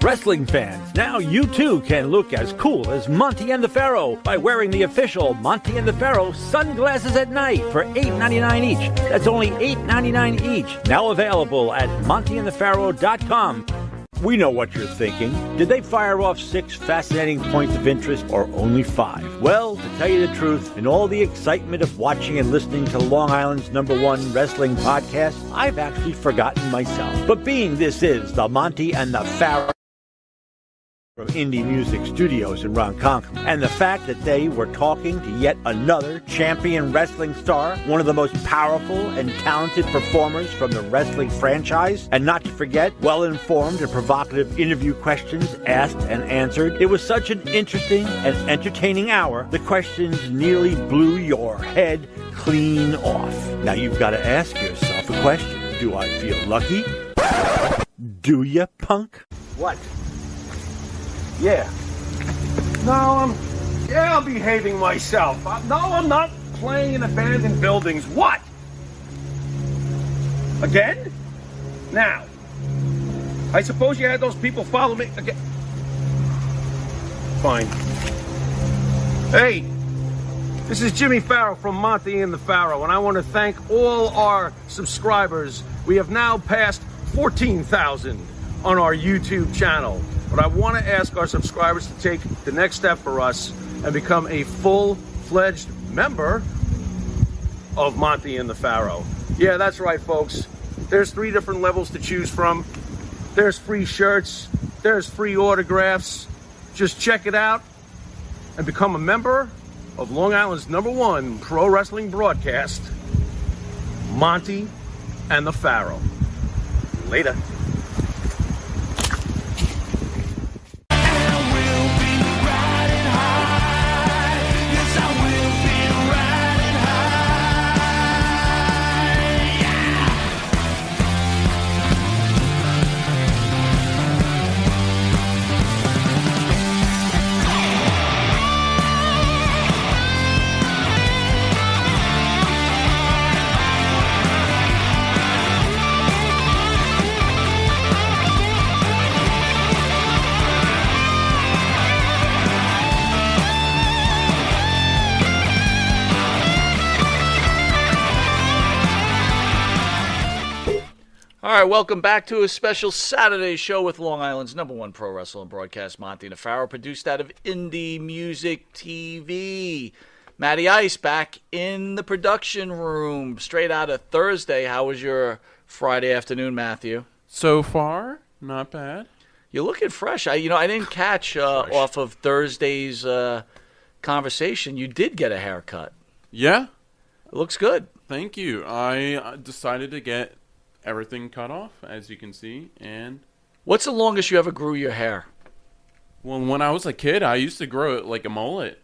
Wrestling fans, now you too can look as cool as Monty and the Pharaoh by wearing the official Monty and the Pharaoh sunglasses at night for $8.99 each. That's only $8.99 each. Now available at montyandthepharaoh.com. We know what you're thinking. Did they fire off 6 fascinating points of interest or only 5? Well, to tell you the truth, in all the excitement of watching and listening to Long Island's #1 wrestling podcast, I've actually forgotten myself. But being this is the Monty and the Pharaoh from Indie Music Studios in Ronkonkoma, and the fact that they were talking to yet another champion wrestling star, one of the most powerful and talented performers from the wrestling franchise, and not to forget, well-informed and provocative interview questions asked and answered. It was such an interesting and entertaining hour, the questions nearly blew your head clean off. Now you've got to ask yourself a question. Do I feel lucky? Do ya, punk? What? Yeah. No, I'm behaving myself. No, I'm not playing in abandoned buildings. What? Again? Now, I suppose you had those people follow me again. Fine. Hey, this is Jimmy Farrow from Monty and the Pharaoh, and I want to thank all our subscribers. We have now passed 14,000 on our YouTube channel. But I want to ask our subscribers to take the next step for us and become a full-fledged member of Monty and the Pharaoh. Yeah, that's right, folks. There's 3 different levels to choose from. There's free shirts. There's free autographs. Just check it out and become a member of Long Island's #1 pro wrestling broadcast, Monty and the Pharaoh. Later. All right, welcome back to a special Saturday show with Long Island's #1 pro wrestling broadcast, Monty and the Pharaoh, produced out of Indie Music TV. Matty Ice back in the production room, straight out of Thursday. How was your Friday afternoon, Matthew? So far, not bad. You're looking fresh. I didn't catch off of Thursday's conversation. You did get a haircut. Yeah. It looks good. Thank you. I decided to get everything cut off, as you can see, and What's the longest you ever grew your hair? well, when I was a kid, I used to grow it like a mullet.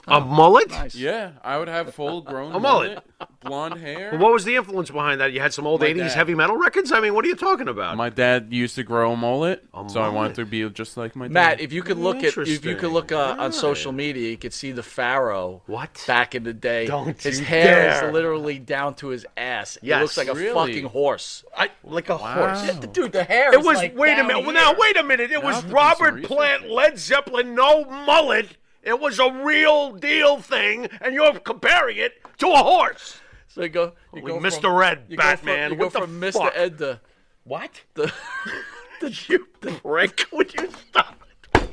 A mullet? Nice. Yeah, I would have full-grown A mullet. blonde hair. Well, what was the influence behind that? You had some old My 80s dad. heavy metal records? I mean, what are you talking about? My dad used to grow a mullet, A so I wanted mullet. to be just like my dad. Matt, if you could look Interesting. on social media, you could see the Pharaoh. What? Back in the day, Don't his you hair dare. is literally down to his ass. It Yes. looks like a Really? fucking horse. Like a Wow. horse. Yeah, Dude, the hair. It is was, like wait a down minute. here. Now, wait a minute. It Now I was have to do Robert some Plant, research. Led Zeppelin, no mullet. It was a real deal thing, and you're comparing it to a horse. So you go Mr. Red, you Batman. Go What the from Mr. fuck? Ed to What? the You prick. Would you stop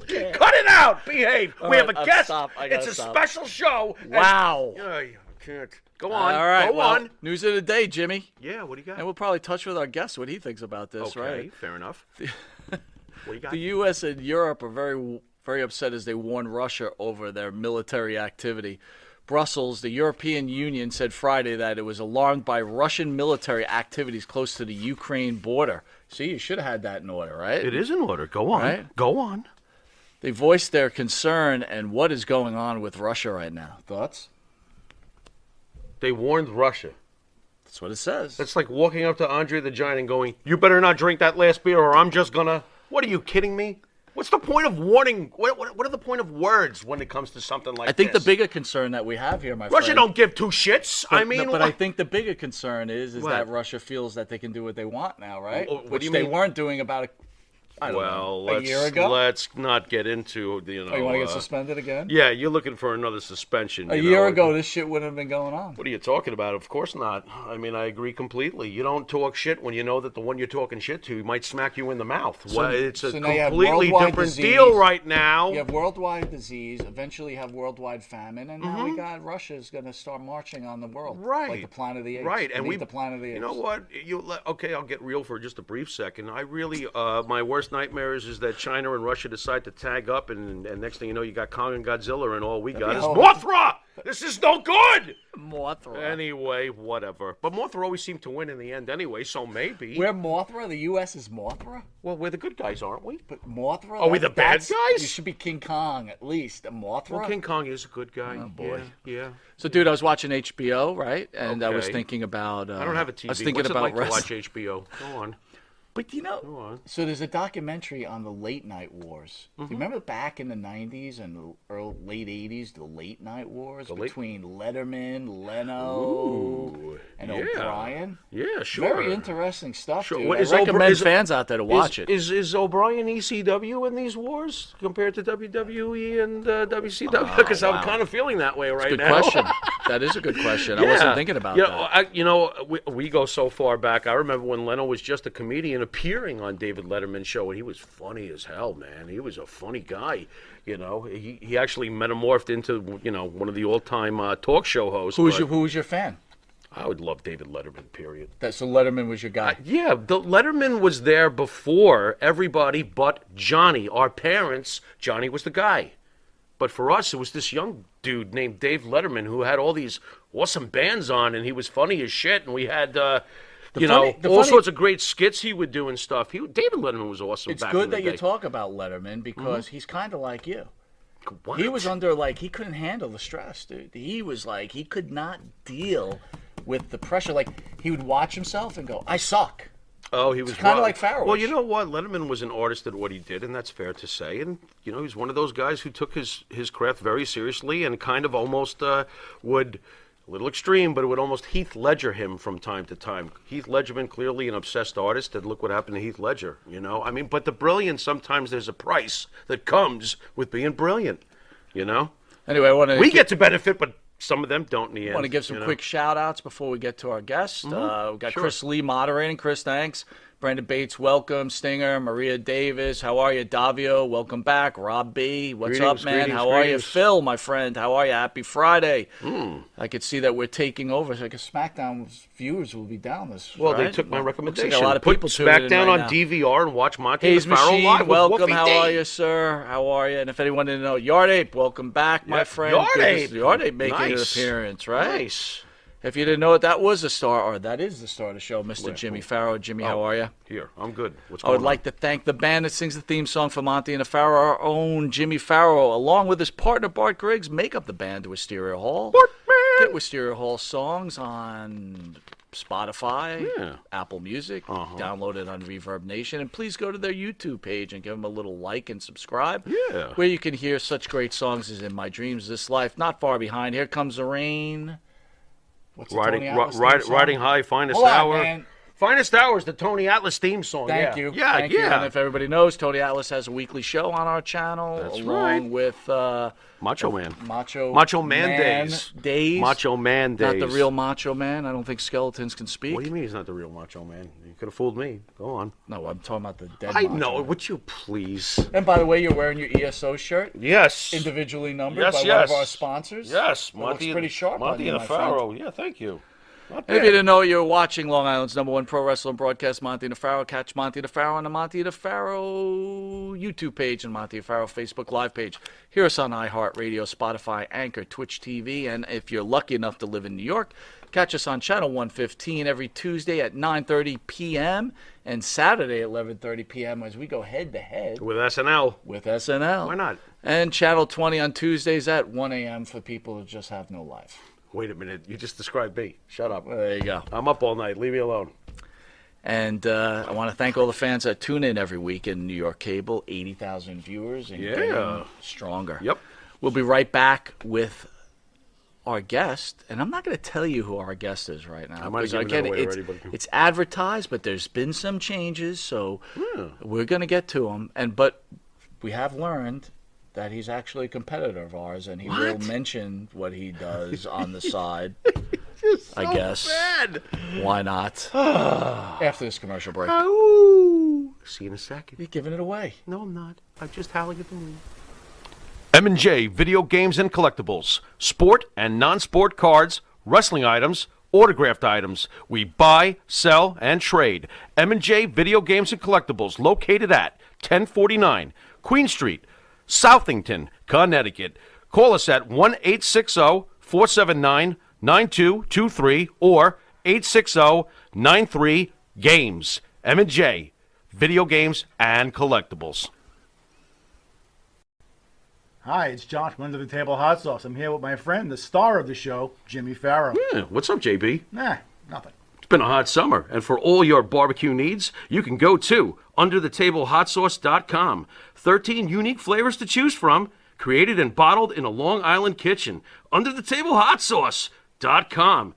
it? Cut it out. Behave. All we have right, a I'll guest. stop. I gotta It's a stop. special show. and- Wow. I can't. Go on. All right, Go well, on. news of the day, Jimmy. Yeah, what do you got? And we'll probably touch with our guest what he thinks about this, Okay, right? fair enough. What do you got? The U.S. and Europe are very upset as they warn Russia over their military activity. Brussels, the European Union, said Friday that it was alarmed by Russian military activities close to the Ukraine border. See, you should have had that in order, right? It is in order. Go on. Right? Go on. They voiced their concern and what is going on with Russia right now. Thoughts? They warned Russia. That's what it says. That's like walking up to Andre the Giant and going, "You better not drink that last beer, or I'm just gonna." What are you kidding me? What's the point of warning? What are the point of words when it comes to something like this? I think the bigger concern that we have here, my Russia friend. don't give two shits. But, I mean, but what? I think the bigger concern is What? that Russia feels that they can do what they want now, right? What do Which you they mean? weren't doing about I don't know. Well, A year ago? let's not get into Oh, you want to get suspended again? Yeah, you're looking for another suspension. A year ago, this shit wouldn't have been going on. What are you talking about? Of course not. I mean, I agree completely. You don't talk shit when you know that the one you're talking shit to might smack you in the mouth. It's a completely different deal right now. You have worldwide disease. Eventually, you have worldwide famine, and now we got Russia's going to start marching on the world, like the Planet of the Apes. Right, and the Planet of the Apes. You know what? Okay, I'll get real for just a brief second. I really, my worst nightmares is that China and Russia decide to tag up, and next thing you know, you got Kong and Godzilla, and all we got is Mothra! This is no good! Mothra. Anyway, whatever. But Mothra always seemed to win in the end anyway, so maybe. We're Mothra? The U.S. is Mothra? Well, we're the good guys, aren't we? But Mothra? Are we the bad guys? You should be King Kong, at least. A Mothra? Well, King Kong is a good guy. Oh, boy. Yeah. So, dude, I was watching HBO, right? And I was thinking about... I don't have a TV. I was thinking What's about it like to watch HBO? Go on. But, so there's a documentary on the late night wars. Do you remember back in the 90s and the late 80s, the late night wars between Letterman, Leno, and O'Brien? Yeah, sure. Very interesting stuff, dude. What, I recommend fans out there to watch it. Is O'Brien ECW in these wars compared to WWE and WCW? Because I'm kind of feeling that way right now. Good question. That is a good question. I wasn't thinking about that. We go so far back. I remember when Leno was just a comedian appearing on David Letterman's show, and he was funny as hell, man. He was a funny guy. He actually metamorphed into one of the all-time talk show hosts. Who was your fan? I would love David Letterman, period. So Letterman was your guy? Letterman was there before everybody but Johnny. Our parents, Johnny was the guy. But for us, it was this young dude named Dave Letterman who had all these awesome bands on, and he was funny as shit, and we had... all sorts of great skits he would do and stuff. David Letterman was awesome. It's good that you talk about Letterman because he's kind of like you. What? He was under he couldn't handle the stress, dude. He was he could not deal with the pressure. He would watch himself and go, "I suck." Oh, he was kind of like Farrell. Well, you know what? Letterman was an artist at what he did, and that's fair to say. And he was one of those guys who took his craft very seriously and kind of almost would. A little extreme, but it would almost Heath Ledger him from time to time. Heath Ledgerman, clearly an obsessed artist, and look what happened to Heath Ledger, but the brilliance, sometimes there's a price that comes with being brilliant, Anyway, we get to benefit, but some of them don't in the end. I want to give some quick shout-outs before we get to our guest. We've got Chris Lee moderating. Chris, thanks. Brandon Bates, welcome. Stinger, Maria Davis, how are you? Davio, welcome back. Rob B, what's up, man? How are you? Phil, my friend, how are you? Happy Friday. I could see that we're taking over. So I guess SmackDown viewers will be down this. Well, they took my recommendation. Like a lot of people put SmackDown on DVR and watch Monty and the Farrell live. Welcome. How are you, sir? How are you? And if anyone didn't know, Yard Ape, welcome back, my friend. Yard Ape making an appearance, right? Nice. If you didn't know it, that was the star, or that is the star of the show, Mr. Jimmy Farrow. Jimmy, how are you? Here, I'm good. What's I going would like to thank the band that sings the theme song for Monty and the Farrow, our own Jimmy Farrow, along with his partner Bart Griggs, make up the band to Wisteria Hall. Get Wisteria Hall songs on Spotify, Apple Music, download it on Reverb Nation, and please go to their YouTube page and give them a little like and subscribe, where you can hear such great songs as In My Dreams, This Life, Not Far Behind, Here Comes the Rain. What's Riding High, Finest Hour. Man. Finest Hour is the Tony Atlas theme song. Thank you. Thank you. And if everybody knows, Tony Atlas has a weekly show on our channel, along with Macho Man. Macho Man Days. Macho Man Days. Not the real Macho Man. I don't think skeletons can speak. What do you mean he's not the real Macho Man? You could have fooled me. Go on. No, I'm talking about the dead I Macho know. Man. Would you please? And by the way, you're wearing your ESO shirt. Yes. Individually numbered by one of our sponsors. Yes. Looks pretty sharp Monty on you, and the Farrow. Yeah, thank you. And if you didn't know, you're watching Long Island's #1 pro wrestling broadcast, Monty and the Farrow. Catch Monty and the Farrow on the Monty and the Farrow YouTube page and Monty and the Farrow Facebook Live page. Hear us on iHeartRadio, Spotify, Anchor, Twitch TV, and if you're lucky enough to live in New York, catch us on Channel 115 every Tuesday at 9:30 p.m. and Saturday at 11:30 p.m. as we go head-to-head with SNL. Why not? And Channel 20 on Tuesdays at 1 a.m. for people who just have no life. Wait a minute. You just described me. Shut up. There you go. I'm up all night. Leave me alone. And I want to thank all the fans that tune in every week in New York Cable. 80,000 viewers and getting stronger. Yep. We'll be right back with our guest, and I'm not going to tell you who our guest is right now. I might have because, given again, it away already, but it's advertised, but there's been some changes, so we're going to get to him. But we have learned that he's actually a competitor of ours, and he will mention what he does on the side. I guess. Bad. Why not? After this commercial break. See you in a second. You're giving it away. No, I'm not. I'm just howling at the moon. M&J Video Games and Collectibles. Sport and non-sport cards, wrestling items, autographed items. We buy, sell, and trade. M&J Video Games and Collectibles, located at 1049 Queen Street, Southington, Connecticut. Call us at 1-860-479-9223 or 860-93-GAMES. M&J Video Games and Collectibles. Hi, it's John from Under the Table Hot Sauce. I'm here with my friend, the star of the show, Jimmy Farrow. Yeah, what's up, JB? Nah, nothing. It's been a hot summer, and for all your barbecue needs, you can go to UnderTheTableHotSauce.com. 13 unique flavors to choose from, created and bottled in a Long Island kitchen. UnderTheTableHotSauce.com.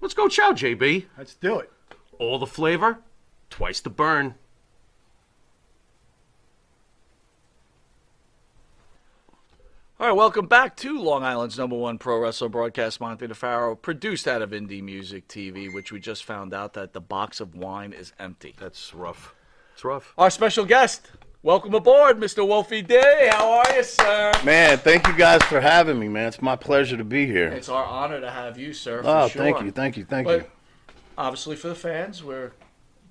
Let's go chow, JB. Let's do it. All the flavor, twice the burn. All right, welcome back to Long Island's #1 pro wrestler broadcast, Monty DeFaro, produced out of Indie Music TV, which we just found out that the box of wine is empty. That's rough. It's rough. Our special guest, welcome aboard, Mr. Wolfie D. How are you, sir? Man, thank you guys for having me, man. It's my pleasure to be here. It's our honor to have you, sir. Oh, for sure. thank you. But obviously, for the fans, we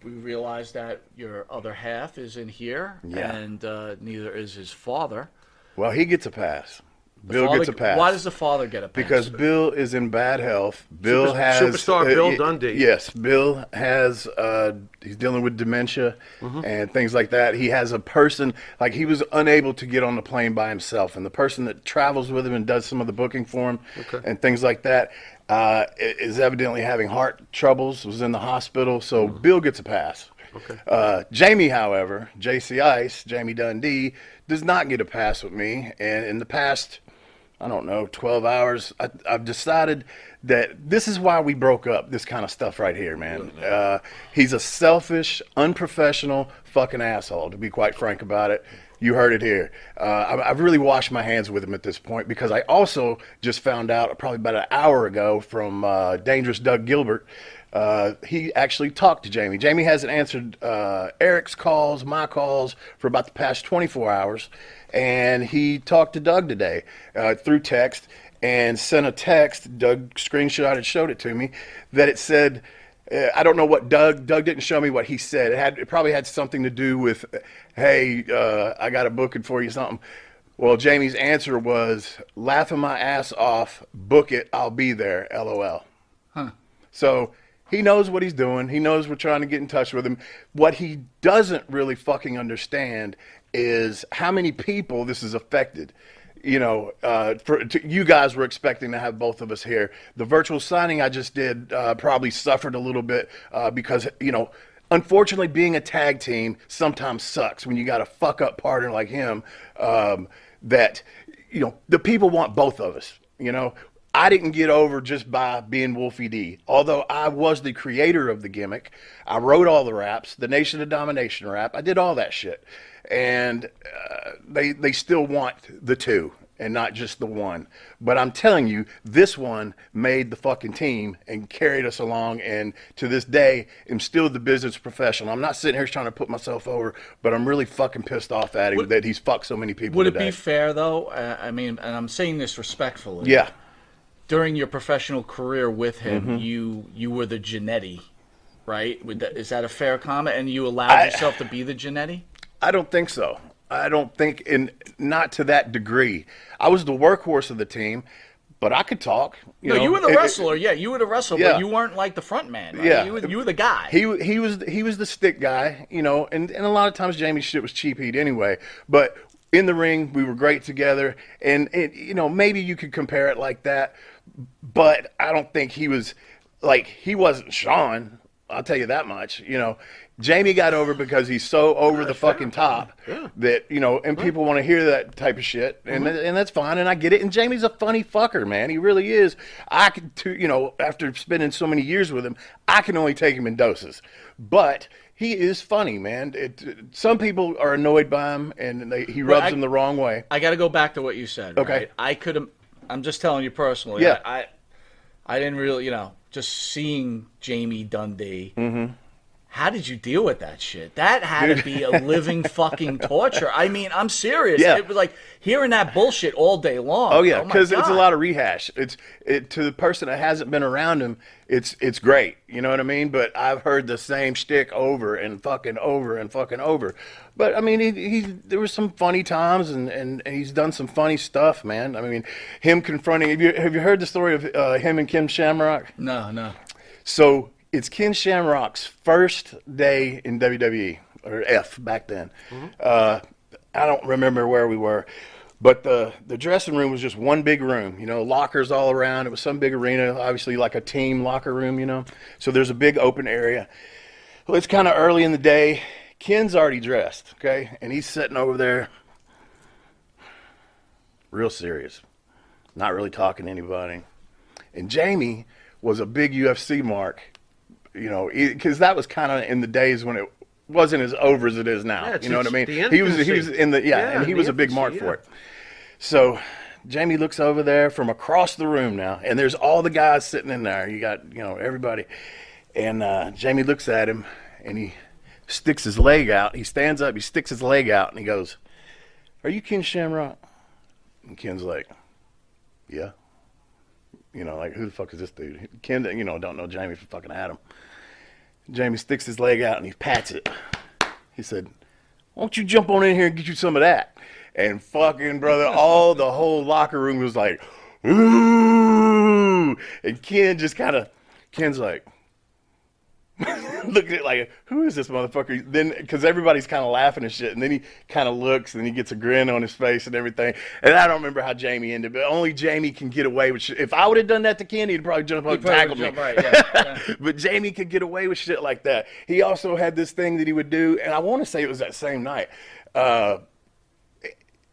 realize that your other half is in here, and neither is his father. Well, he gets a pass. Bill gets a pass. Why does the father get a pass? Because Bill is in bad health. Bill has Superstar Bill Dundee. Yes, Bill has. He's dealing with dementia and things like that. He has a person like he was unable to get on the plane by himself, and the person that travels with him and does some of the booking for him and things like that is evidently having heart troubles. Was in the hospital, so Bill gets a pass. Okay. Jamie, however, JC Ice, Jamie Dundee, does not get a pass with me. And in the past, I don't know, 12 hours, I've decided that this is why we broke up, this kind of stuff right here, man. He's a selfish, unprofessional fucking asshole, to be quite frank about it. You heard it here. I've really washed my hands with him at this point because I also just found out probably about an hour ago from Dangerous Doug Gilbert. He actually talked to Jamie. Jamie hasn't answered Eric's calls, my calls, for about the past 24 hours. And he talked to Doug today through text and sent a text. Doug screenshot and showed it to me that it said, I don't know what Doug didn't show me what he said. It probably had something to do with, hey, I got a booking for you, something. Well, Jamie's answer was, laughing my ass off, book it, I'll be there, LOL. So he knows what he's doing. He knows we're trying to get in touch with him. What he doesn't really fucking understand is how many people this has affected. You know, you guys were expecting to have both of us here. The virtual signing I just did probably suffered a little bit because, you know, unfortunately being a tag team sometimes sucks when you got a fuck up partner like him that, you know, the people want both of us, you know. I didn't get over just by being Wolfie D. Although I was the creator of the gimmick, I wrote all the raps, the Nation of Domination rap. I did all that shit. And they still want the two and not just the one. But I'm telling you, this one made the fucking team and carried us along. And to this day, I'm still the business professional. I'm not sitting here trying to put myself over, but I'm really fucking pissed off at him that he's fucked so many people Would today. it be fair, though? I mean, and I'm saying this respectfully. Yeah. During your professional career with him, you were the Genetti, right? Is that a fair comment? And you allowed yourself to be the Genetti? I don't think so. I don't think, not to that degree. I was the workhorse of the team, but I could talk. You were the wrestler. You were the wrestler, Yeah. but you weren't like the front man. Right? Yeah. You were the guy. He was the stick guy, you know, and a lot of times Jamie's shit was cheap heat anyway. But in the ring, we were great together, and you know, maybe you could compare it like that, but I don't think he wasn't Sean. I'll tell you that much. You know, Jamie got over because he's so over the fucking top that, you know, and people want to hear that type of shit, and that's fine, and I get it. And Jamie's a funny fucker, man. He really is. I can, you know, after spending so many years with him, I can only take him in doses, but he is funny, man. Some people are annoyed by him, and he rubs them the wrong way. I got to go back to what you said. Okay. Right? I could have. I'm just telling you personally. Yeah. I didn't really, you know, just seeing Jamie Dundee. Mm-hmm. How did you deal with that shit? That had to be a living fucking torture. I mean, I'm serious. Yeah. It was like hearing that bullshit all day long. Oh yeah, because it's a God. lot of rehash. To the person that hasn't been around him, it's great. You know what I mean? But I've heard the same shtick over and fucking over and fucking over. But I mean, there was some funny times, and he's done some funny stuff, man. I mean, him confronting. Have you heard the story of him and Ken Shamrock? No. So it's Ken Shamrock's first day in WWE, or F back then. I don't remember where we were, but the dressing room was just one big room, you know, lockers all around. It was some big arena, obviously like a team locker room, you know. So there's a big open area. Well, it's kind of early in the day. Ken's already dressed, okay, and he's sitting over there real serious, not really talking to anybody. And Jamie was a big UFC mark, you know, because that was kind of in the days when it wasn't as over as it is now. Yeah, you know what I mean? the He was in the and he was a big mark for it. So Jamie looks over there from across the room now, and there's all the guys sitting in there. You got, you know, everybody, and Jamie looks at him, and he sticks his leg out. He stands up, he sticks his leg out, and he goes, "Are you Ken Shamrock?" And Ken's like, "Yeah." You know, like, who the fuck is this dude? Ken, you know, don't know Jamie from fucking Adam. Jamie sticks his leg out and he pats it. He said, "Why don't you jump on in here and get you some of that?" And fucking, brother, the whole locker room was like, "Ooh!" And Ken just Ken's like, looking at it like, who is this motherfucker? Then, because everybody's kind of laughing and shit, and then he kind of looks, and then he gets a grin on his face and everything. And I don't remember how Jamie ended, but only Jamie can get away with shit. If I would have done that to Ken, he'd probably jump up and tackle me. Right, yeah. But Jamie could get away with shit like that. He also had this thing that he would do, and I want to say it was that same night.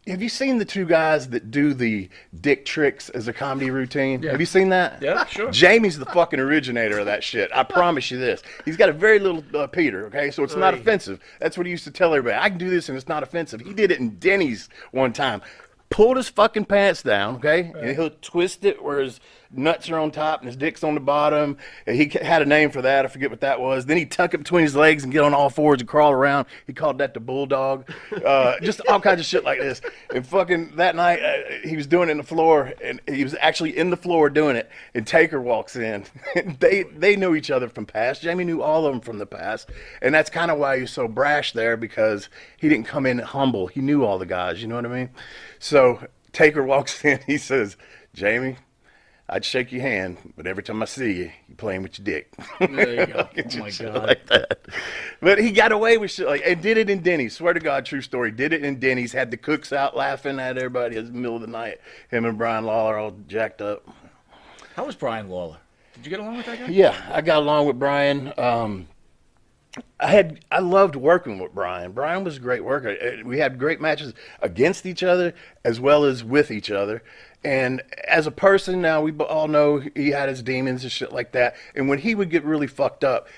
Have you seen the two guys that do the dick tricks as a comedy routine? Yeah. Have you seen that? Yeah, sure. Jamie's the fucking originator of that shit. I promise you this. He's got a very little Peter, okay? So it's not offensive. That's what he used to tell everybody. I can do this and it's not offensive. He did it in Denny's one time. Pulled his fucking pants down, okay? Right. And he'll twist it where his nuts are on top and his dick's on the bottom. And he had a name for that. I forget what that was. Then he'd tuck it between his legs and get on all fours and crawl around. He called that the bulldog. Just all kinds of shit like this. And fucking that night, he was doing it in the floor. And he was actually in the floor doing it. And Taker walks in. They knew each other from past. Jamie knew all of them from the past. And that's kind of why he was so brash there, because he didn't come in humble. He knew all the guys. You know what I mean? So Taker walks in. He says, "Jamie, I'd shake your hand, but every time I see you, you're playing with your dick." There you go. Oh, my God. Like that. But he got away with shit like, and did it in Denny's. Swear to God, true story. Did it in Denny's. Had the cooks out laughing at everybody in the middle of the night. Him and Brian Lawler all jacked up. How was Brian Lawler? Did you get along with that guy? Yeah, I got along with Brian. I loved working with Brian. Brian was a great worker. We had great matches against each other as well as with each other. And as a person, now we all know he had his demons and shit like that. And when he would get really fucked up,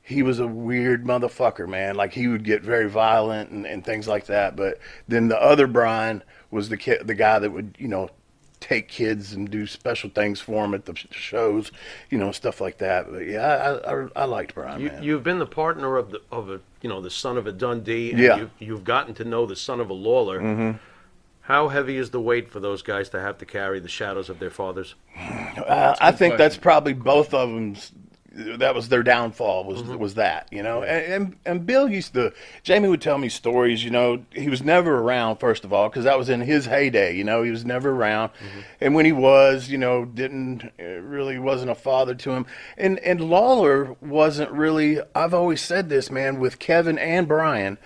he was a weird motherfucker, man. Like, he would get very violent and things like that. But then the other Brian was the guy that would, you know, take kids and do special things for them at the shows, you know, stuff like that. But yeah, I liked Brian. Man. You've been the partner of a you know, the son of a Dundee, and yeah. you've gotten to know the son of a Lawler. Mm-hmm. How heavy is the weight for those guys to have to carry the shadows of their fathers? I think that's probably both of them's. That was their downfall, was that, you know. And Bill Jamie would tell me stories, you know. He was never around, first of all, because that was in his heyday, you know. He was never around. Mm-hmm. And when he was, you know, wasn't a father to him. And Lawler wasn't really, I've always said this, man, with Kevin and Brian,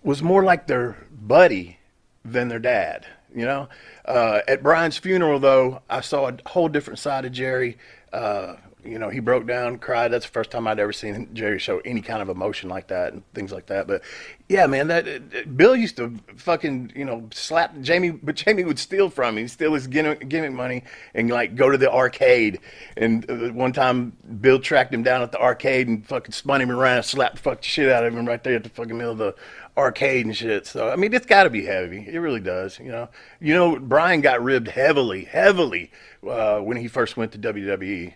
was more like their buddy than their dad, you know. At Brian's funeral, though, I saw a whole different side of Jerry. he broke down, cried. That's the first time I'd ever seen Jerry show any kind of emotion like that and things like that. But yeah, man, Bill used to fucking, slap Jamie, but Jamie would steal from him. He'd steal his gimmick money and like go to the arcade. And one time Bill tracked him down at the arcade and fucking spun him around and slapped the fucking shit out of him right there at the fucking middle of the arcade and shit. So I mean, it's got to be heavy. It really does. Brian got ribbed heavily when he first went to WWE.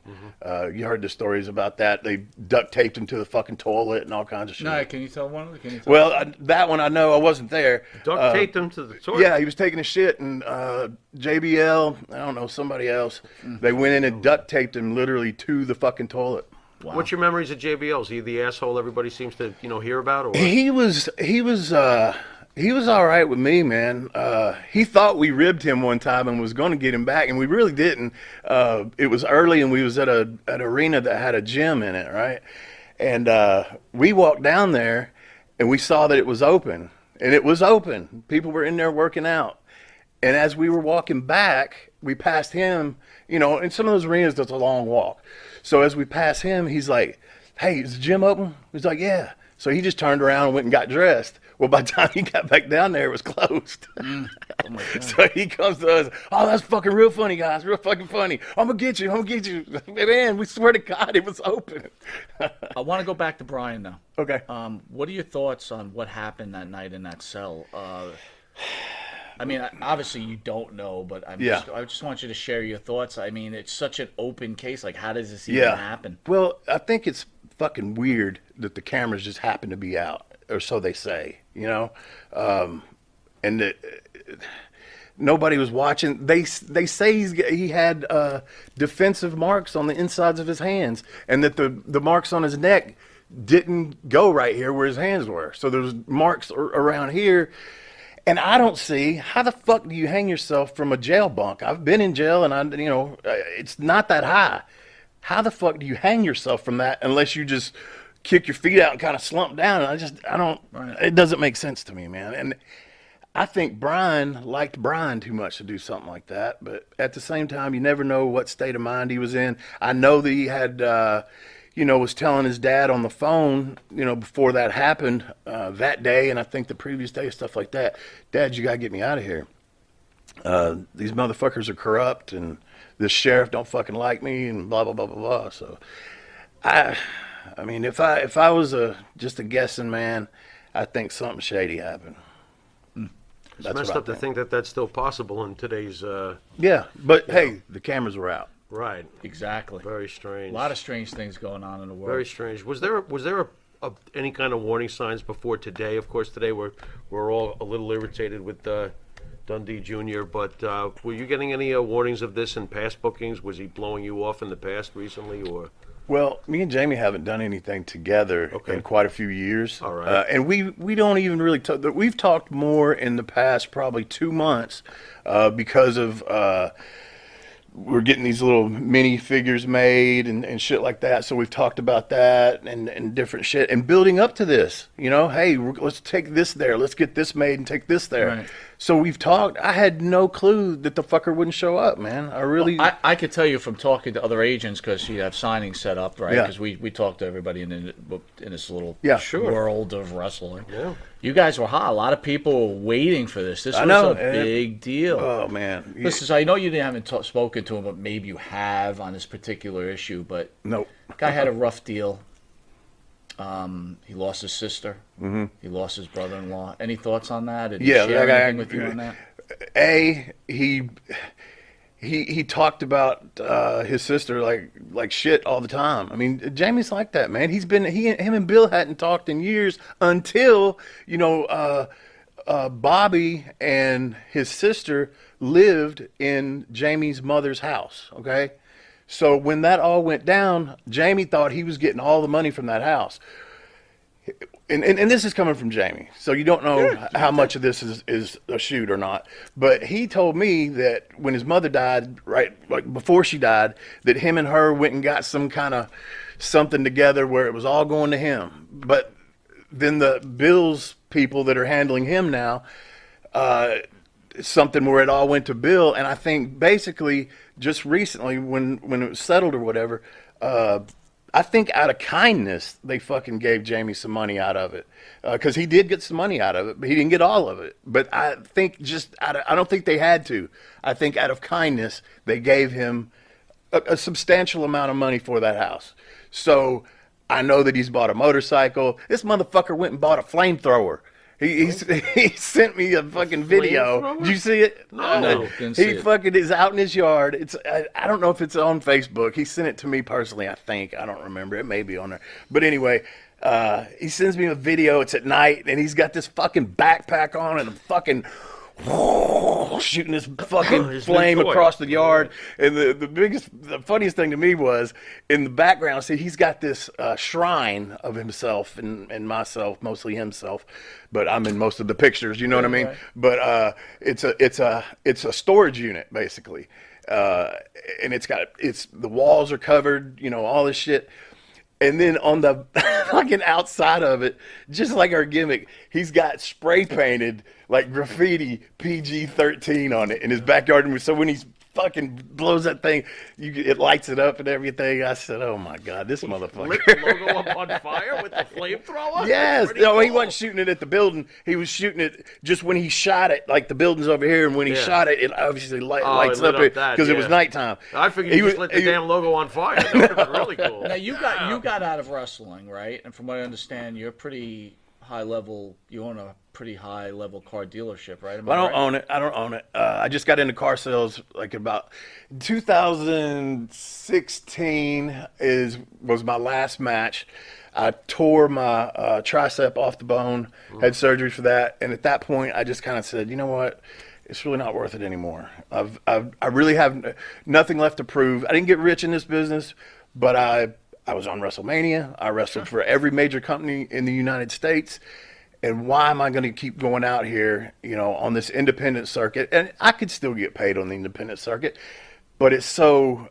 You heard the stories about that. They duct taped him to the fucking toilet and all kinds of shit. No, can you tell one? That one I know. I wasn't there. Duct taped him to the toilet? Yeah, he was taking a shit, and JBL, I don't know, somebody else, they went in and duct taped him literally to the fucking toilet. Wow. What's your memories of JBL? Is he the asshole everybody seems to hear about? Or He was all right with me, man. He thought we ribbed him one time and was going to get him back, and we really didn't. It was early, and we was at an arena that had a gym in it, right? And we walked down there, and we saw that it was open, and it was open. People were in there working out. And as we were walking back, we passed him. In some of those arenas, there's a long walk. So as we passed him, he's like, "Hey, is the gym open?" He's like, "Yeah." So he just turned around and went and got dressed. Well, by the time he got back down there, it was closed. Oh my God. So he comes to us, "Oh, that's fucking real funny, guys. Real fucking funny. I'm going to get you. Man, we swear to God, it was open." I want to go back to Brian now. Okay. What are your thoughts on what happened that night in that cell? I mean, obviously you don't know, but I just want you to share your thoughts. I mean, it's such an open case. Like, how does this even happen? Well, I think it's fucking weird that the cameras just happen to be out, or so they say, and that nobody was watching. They say he had defensive marks on the insides of his hands, and that the marks on his neck didn't go right here where his hands were. So there's marks around here. And I don't see, how the fuck do you hang yourself from a jail bunk? I've been in jail, and it's not that high. How the fuck do you hang yourself from that unless you just kick your feet out and kind of slump down? It doesn't make sense to me, man. And I think Brian liked Brian too much to do something like that. But at the same time, you never know what state of mind he was in. I know that he had, was telling his dad on the phone, before that happened that day, and I think the previous day, stuff like that. "Dad, you got to get me out of here. These motherfuckers are corrupt, and this sheriff don't fucking like me, and blah, blah, blah, blah, blah." So, I mean, if I was just a guessing man, I think something shady happened. It's messed up to think that that's still possible in today's... Hey, the cameras were out. Right. Exactly. Very strange. A lot of strange things going on in the world. Very strange. Was there any kind of warning signs before today? Of course, today we're all a little irritated with Dundee Jr., but were you getting any warnings of this in past bookings? Was he blowing you off in the past recently, or? Well, me and Jamie haven't done anything together in quite a few years. All right. And we don't even really talk. We've talked more in the past probably 2 months because of we're getting these little mini figures made and shit like that. So we've talked about that and different shit and building up to this, hey, let's take this there. Let's get this made and take this there. Right. So we've talked. I had no clue that the fucker wouldn't show up, man. I really... Well, I could tell you from talking to other agents, because you have signings set up, right? Yeah. Because we talk to everybody in this little sure. world of wrestling. Yeah. You guys were hot. A lot of people were waiting for this. This was a big deal. Oh, man. Listen, I know you haven't spoken to him, but maybe you have on this particular issue. But Nope. Guy had a rough deal. He lost his sister. Mm-hmm. He lost his brother-in-law. Any thoughts on that? Did he Yeah, share that anything guy, with you on that? He talked about his sister like shit all the time. I mean, Jamie's like that, man. Him and Bill hadn't talked in years until Bobby and his sister lived in Jamie's mother's house. Okay, so when that all went down, Jamie thought he was getting all the money from that house. And this is coming from Jamie, so you don't know how much of this is a shoot or not. But he told me that when his mother died, before she died, that him and her went and got some kind of something together where it was all going to him. But then the Bill's people that are handling him now, something where it all went to Bill. And I think basically just recently when it was settled or whatever, I think out of kindness, they fucking gave Jamie some money out of it. Because he did get some money out of it, but he didn't get all of it. But I think I don't think they had to. I think out of kindness, they gave him a substantial amount of money for that house. So I know that he's bought a motorcycle. This motherfucker went and bought a flamethrower. He sent me a fucking video. Did you see it? No, didn't see it. Fucking is out in his yard. I don't know if it's on Facebook. He sent it to me personally, I think. I don't remember. It may be on there. But anyway, he sends me a video. It's at night, and he's got this fucking backpack on and a fucking shooting this fucking flame across the yard. And the funniest thing to me was in the background, see, he's got this shrine of himself and myself, mostly himself, but I'm in most of the pictures, you know what I mean? Right. But it's a storage unit basically. And the walls are covered, you know, all this shit. And then on the fucking outside of it, just like our gimmick, he's got spray painted like graffiti PG-13 on it in his backyard. So when he's fucking blows that thing, it lights it up and everything. I said, "Oh my god, this motherfucker!" Lit the logo up on fire with the flamethrower. Yes, no, cool. He wasn't shooting it at the building. He was shooting it just when he shot it. Like the building's over here, and when he shot it, it obviously lights up because it was nighttime. I figured he just lit the damn logo on fire. That would have been really cool. Now you got out of wrestling, right? And from what I understand, you're pretty high level. You own a pretty high level car dealership, right? I don't own it. I just got into car sales like about 2016 was my last match. I tore my tricep off the bone, had surgery for that, and at that point I just kind of said, you know what? It's really not worth it anymore. I really have nothing left to prove. I didn't get rich in this business, but I was on WrestleMania. I wrestled for every major company in the United States. And why am I going to keep going out here, you know, on this independent circuit? And I could still get paid on the independent circuit, but it's so,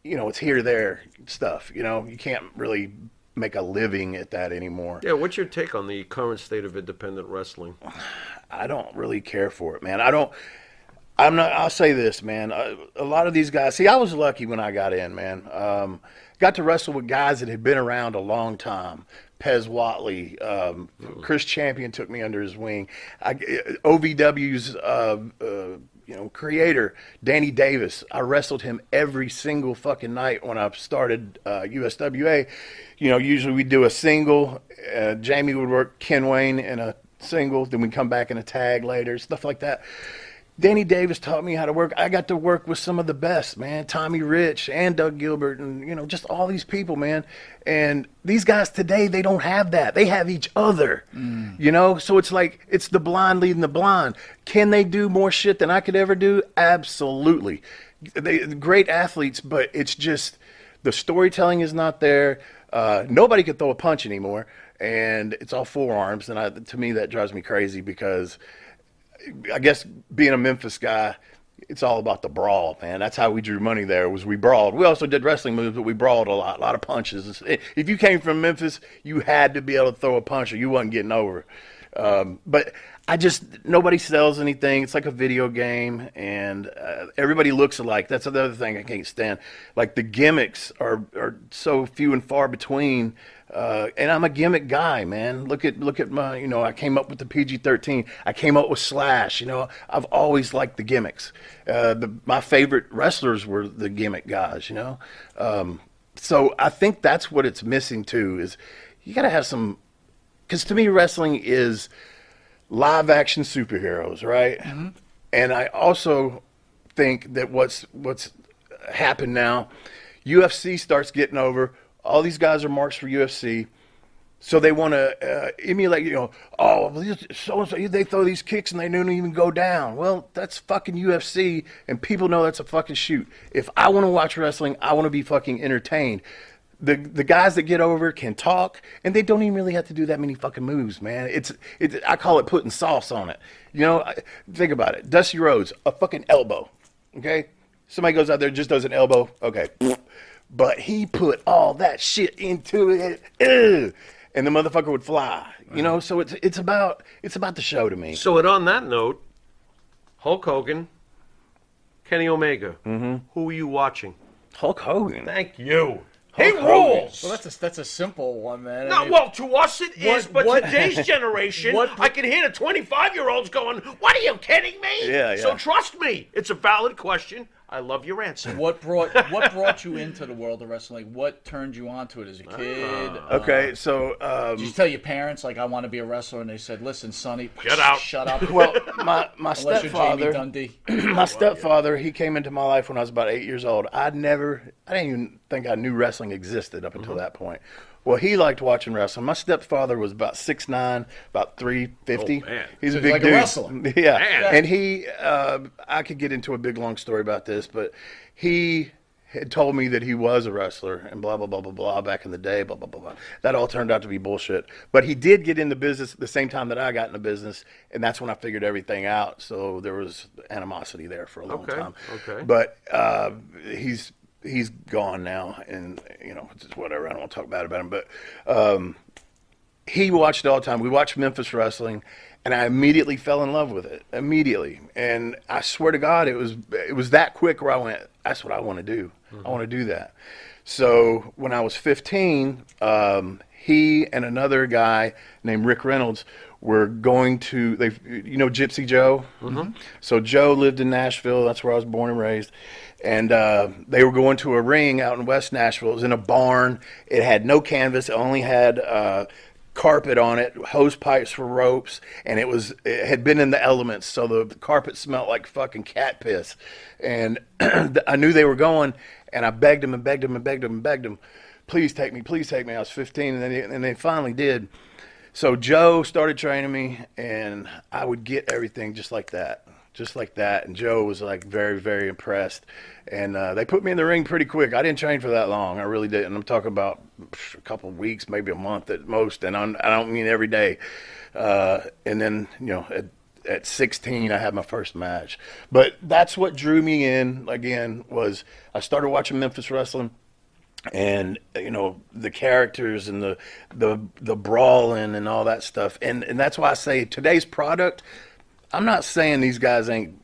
you know, it's here, there stuff. You know, you can't really make a living at that anymore. Yeah, what's your take on the current state of independent wrestling? I don't really care for it, man. I'll say this, man. A lot of these guys, see, I was lucky when I got in, man. Got to wrestle with guys that had been around a long time. Pez Whatley, Chris Champion took me under his wing. OVW's creator, Danny Davis. I wrestled him every single fucking night when I started USWA. You know, usually we do a single. Jamie would work Ken Wayne in a single, then we'd come back in a tag later, stuff like that. Danny Davis taught me how to work. I got to work with some of the best, man. Tommy Rich and Doug Gilbert and, you know, just all these people, man. And these guys today, they don't have that. They have each other, you know? So it's like, it's the blind leading the blind. Can they do more shit than I could ever do? Absolutely. They're great athletes, but it's just the storytelling is not there. Nobody can throw a punch anymore. And it's all forearms. And to me, that drives me crazy because I guess being a Memphis guy, it's all about the brawl, man. That's how we drew money there, was we brawled. We also did wrestling moves, but we brawled a lot of punches. If you came from Memphis, you had to be able to throw a punch or you wasn't getting over. But nobody sells anything. It's like a video game, and everybody looks alike. That's the other thing I can't stand. Like the gimmicks are so few and far between. And I'm a gimmick guy, man. Look at my, you know, I came up with the PG-13. I came up with Slash. You know, I've always liked the gimmicks. My favorite wrestlers were the gimmick guys, you know. So I think that's what it's missing too, is you got to have some, because to me wrestling is live action superheroes, right? Mm-hmm. And I also think that what's happened now, UFC starts getting over. All these guys are marks for UFC, so they want to emulate, you know, so-and-so, they throw these kicks and they don't even go down. Well, that's fucking UFC, and people know that's a fucking shoot. If I want to watch wrestling, I want to be fucking entertained. The guys that get over can talk, and they don't even really have to do that many fucking moves, man. I call it putting sauce on it. You know, think about it. Dusty Rhodes, a fucking elbow, okay? Somebody goes out there, just does an elbow, okay. But he put all that shit into it, and the motherfucker would fly. You know, so it's about the show to me. So, on that note, Hulk Hogan, Kenny Omega, who are you watching? Hulk Hogan. Thank you. He Hogan. rules. Well, that's a simple one, man. No, well, to us it is, but today's generation, what- I can hear the 25-year-olds going, "What, are you kidding me?" Yeah. So trust me, it's a valid question. I love your answer. What brought you into the world of wrestling? What turned you on to it as a kid? Okay, so Did you tell your parents like I want to be a wrestler, and they said, "Listen, Sonny, Get out." shut up." well, my Unless you're Jamie stepfather, Dundee. my stepfather, he came into my life when I was about 8 years old. I didn't even think I knew wrestling existed up until that point. Well, he liked watching wrestling. My stepfather was about 6'9", about 350. Oh, man. He's So a he's big like a dude. wrestler. Yeah, Man. and he, I could get into a big long story about this, but he had told me that he was a wrestler and blah blah blah blah blah back in the day. Blah blah blah blah. That all turned out to be bullshit. But he did get into business at the same time that I got into business, and that's when I figured everything out. So there was animosity there for a long time. Okay. But he's gone now, and it's just whatever. I don't want to talk bad about him, but he watched it all the time. We watched Memphis wrestling, and I immediately fell in love with it. Immediately, and I swear to God, it was that quick where I went, "That's what I want to do. I want to do that." So when I was 15, he and another guy named Rick Reynolds were going to Gypsy Joe. Mm-hmm. So Joe lived in Nashville. That's where I was born and raised. And they were going to a ring out in West Nashville. It was in a barn. It had no canvas. It only had carpet on it, hose pipes for ropes, and it had been in the elements, so the carpet smelled like fucking cat piss. And I knew they were going, and I begged him and begged him and begged him and begged him, please take me. I was 15, and they finally did. So Joe started training me, and I would get everything just like that. And Joe was like very, very impressed. And they put me in the ring pretty quick. I didn't train for that long. I really didn't. I'm talking about a couple of weeks, maybe a month at most. And I don't mean every day. And then, at 16, I had my first match. But that's what drew me in, again, was I started watching Memphis wrestling. And the characters and the brawling and all that stuff. And that's why I say today's product, I'm not saying these guys ain't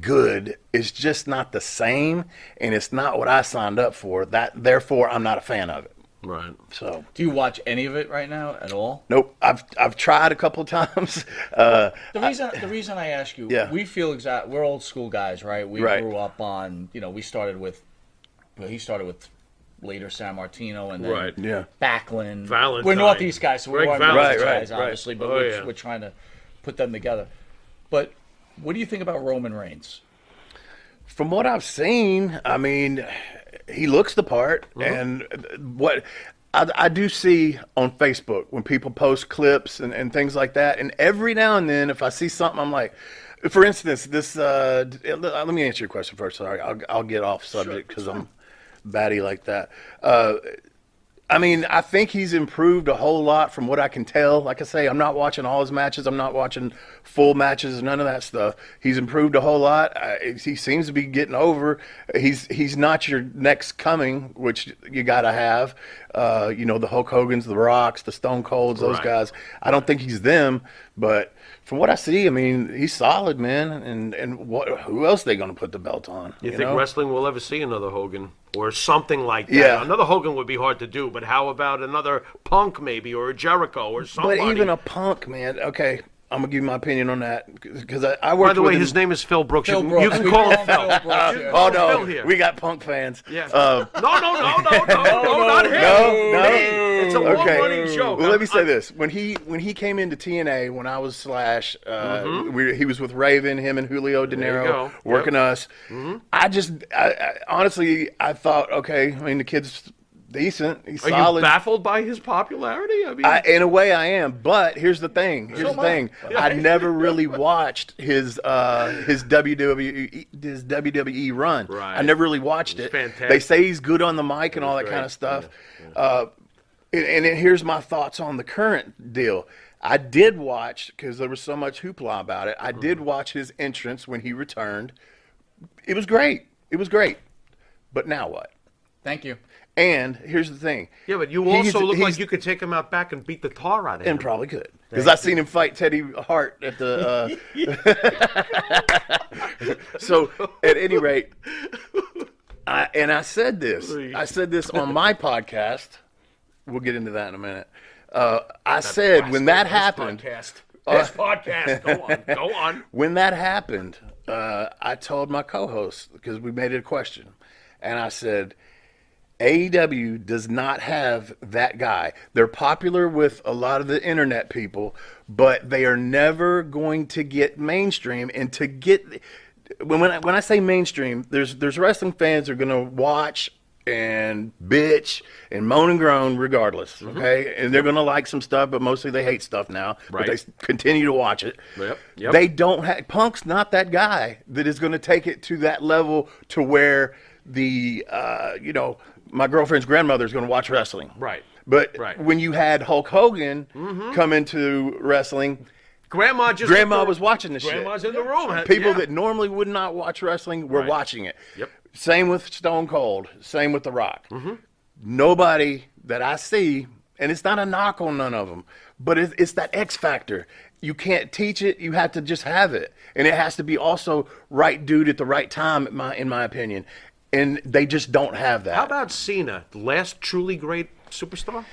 good. It's just not the same, and it's not what I signed up for. Therefore, I'm not a fan of it. Right. So, Do you watch any of it right now at all? nope. I've tried a couple of times. The reason I ask you, Yeah. we're old school guys, right? We Right. grew up on, he started with later San Martino and then Right. Yeah. Backlund. Valentine. We're Northeast guys, so we Greg weren't Valentine. Memphis Right, guys, right. obviously, but Oh, yeah. we're trying to put them together. But what do you think about Roman Reigns? From what I've seen, I mean, he looks the part. And what I do see on Facebook when people post clips and things like that, and every now and then if I see something, I'm like, for instance, this. Let me answer your question first. Sorry, I'll get off subject because I'm batty like that. I mean, I think he's improved a whole lot from what I can tell. Like I say, I'm not watching all his matches. I'm not watching full matches, none of that stuff. He's improved a whole lot. He seems to be getting over. He's not your next coming, which you got to have. The Hulk Hogans, the Rocks, the Stone Colds, those Right. guys. I don't think he's them, but from what I see, I mean, he's solid, man. And who else are they going to put the belt on? You think know? wrestling will ever see another Hogan or something like that? Yeah. Another Hogan would be hard to do, but how about another Punk maybe or a Jericho or somebody? But even a Punk, man. Okay, I'm gonna give you my opinion on that because I worked. By the way, with him. his name is Phil Brooks. Phil You Brooks. can We call him call Phil. him Phil Brooks, yeah. Oh Phil no, here. we got Punk fans. Yeah. Um, No, not him. No. Me. It's a Okay. long-running joke. Well, let me say this: when he came into TNA, when I was Slash, he was with Raven, him and Julio De There you Niro go. working us. I honestly, I thought, okay, I mean, the kid's decent. He's Are solid. you baffled by his popularity? I mean, In a way, I am. But here's the thing. I never really watched his WWE run. Right. I never really watched it. fantastic. They say he's good on the mic and all that great. kind of stuff. And here's my thoughts on the current deal. I did watch, because there was so much hoopla about it, I did watch his entrance when he returned. It was great. But now what? Thank you. And here's the thing. yeah, but you He's- also look like he's- you could take him out back and beat the tar out of him. And probably could. Because I seen him fight Teddy Hart at the... So, at any rate, I said this. I said this on my podcast. We'll get into that in a minute. I said when that happened. This podcast. Go on. When that happened, I told my co-host, because we made it a question, and I said, AEW does not have that guy. They're popular with a lot of the internet people, but they are never going to get mainstream. And to get when I say mainstream, there's wrestling fans that are going to watch and bitch and moan and groan regardless, okay? And they're going to like some stuff, but mostly they hate stuff now. Right. But they continue to watch it. Yep. They don't have... Punk's not that guy that is going to take it to that level to where the, my girlfriend's grandmother is going to watch wrestling. Right. But when you had Hulk Hogan come into wrestling... Grandma was watching this shit. Grandma's in the room. People that normally would not watch wrestling were watching it. Yep. Same with Stone Cold. Same with The Rock. Nobody that I see, and it's not a knock on none of them, but it's that X factor. You can't teach it. You have to just have it. And it has to be also right dude at the right time, in my opinion. And they just don't have that. How about Cena, the last truly great superstar?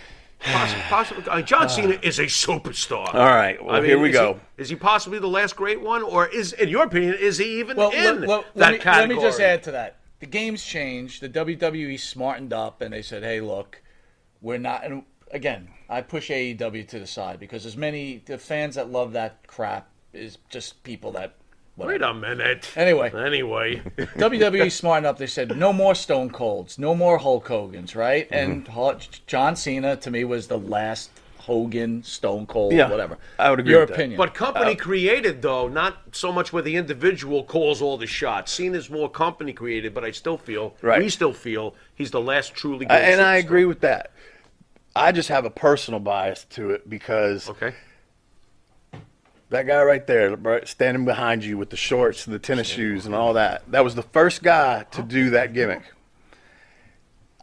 Possibly. John Cena is a superstar. All right. Well, here we go. Is he possibly the last great one? Or in your opinion, is he even in that let category? me just add to that. The game's changed. The WWE smartened up, and they said, hey, look, we're not... And again, I push AEW to the side because the fans that love that crap is just people that... Whatever. Wait a minute. Anyway. WWE smartened up. They said, no more Stone Colds, no more Hulk Hogans, right? And John Cena, to me, was the last Hogan, Stone Cold, whatever. I would agree Your with opinion. But company created, though, not so much where the individual calls all the shots. Cena's more company created, but I still feel, we still feel, he's the last truly great And superstar. I agree with that. I just have a personal bias to it because that guy right there, standing behind you with the shorts and the tennis shoes and all that, that was the first guy to do that gimmick.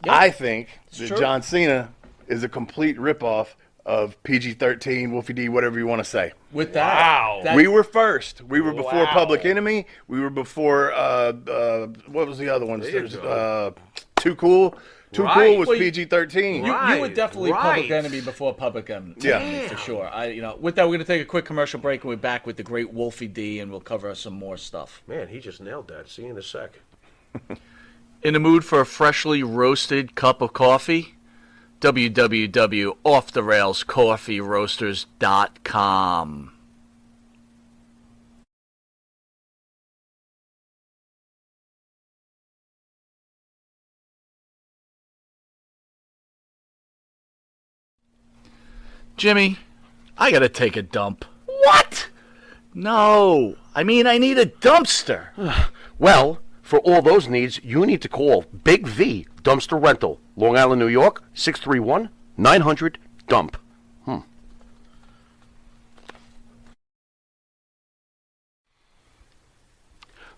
I think that John Cena is a complete ripoff of PG-13, Wolfie D, whatever you want to say. With that, we were first. We were before Public Enemy. We were before, what was the other one? Too Cool. Too Cool was PG-13. You were definitely Public Enemy before Public Enemy, for sure. With that, we're going to take a quick commercial break, and we're back with the great Wolfie D, and we'll cover some more stuff. Man, he just nailed that. See you in a sec. In the mood for a freshly roasted cup of coffee? www.offtherailscoffeeroasters.com. Jimmy, I gotta take a dump. What? No, I mean I need a dumpster. Well, for all those needs, you need to call Big V Dumpster Rental, Long Island, New York, 631-900-DUMP.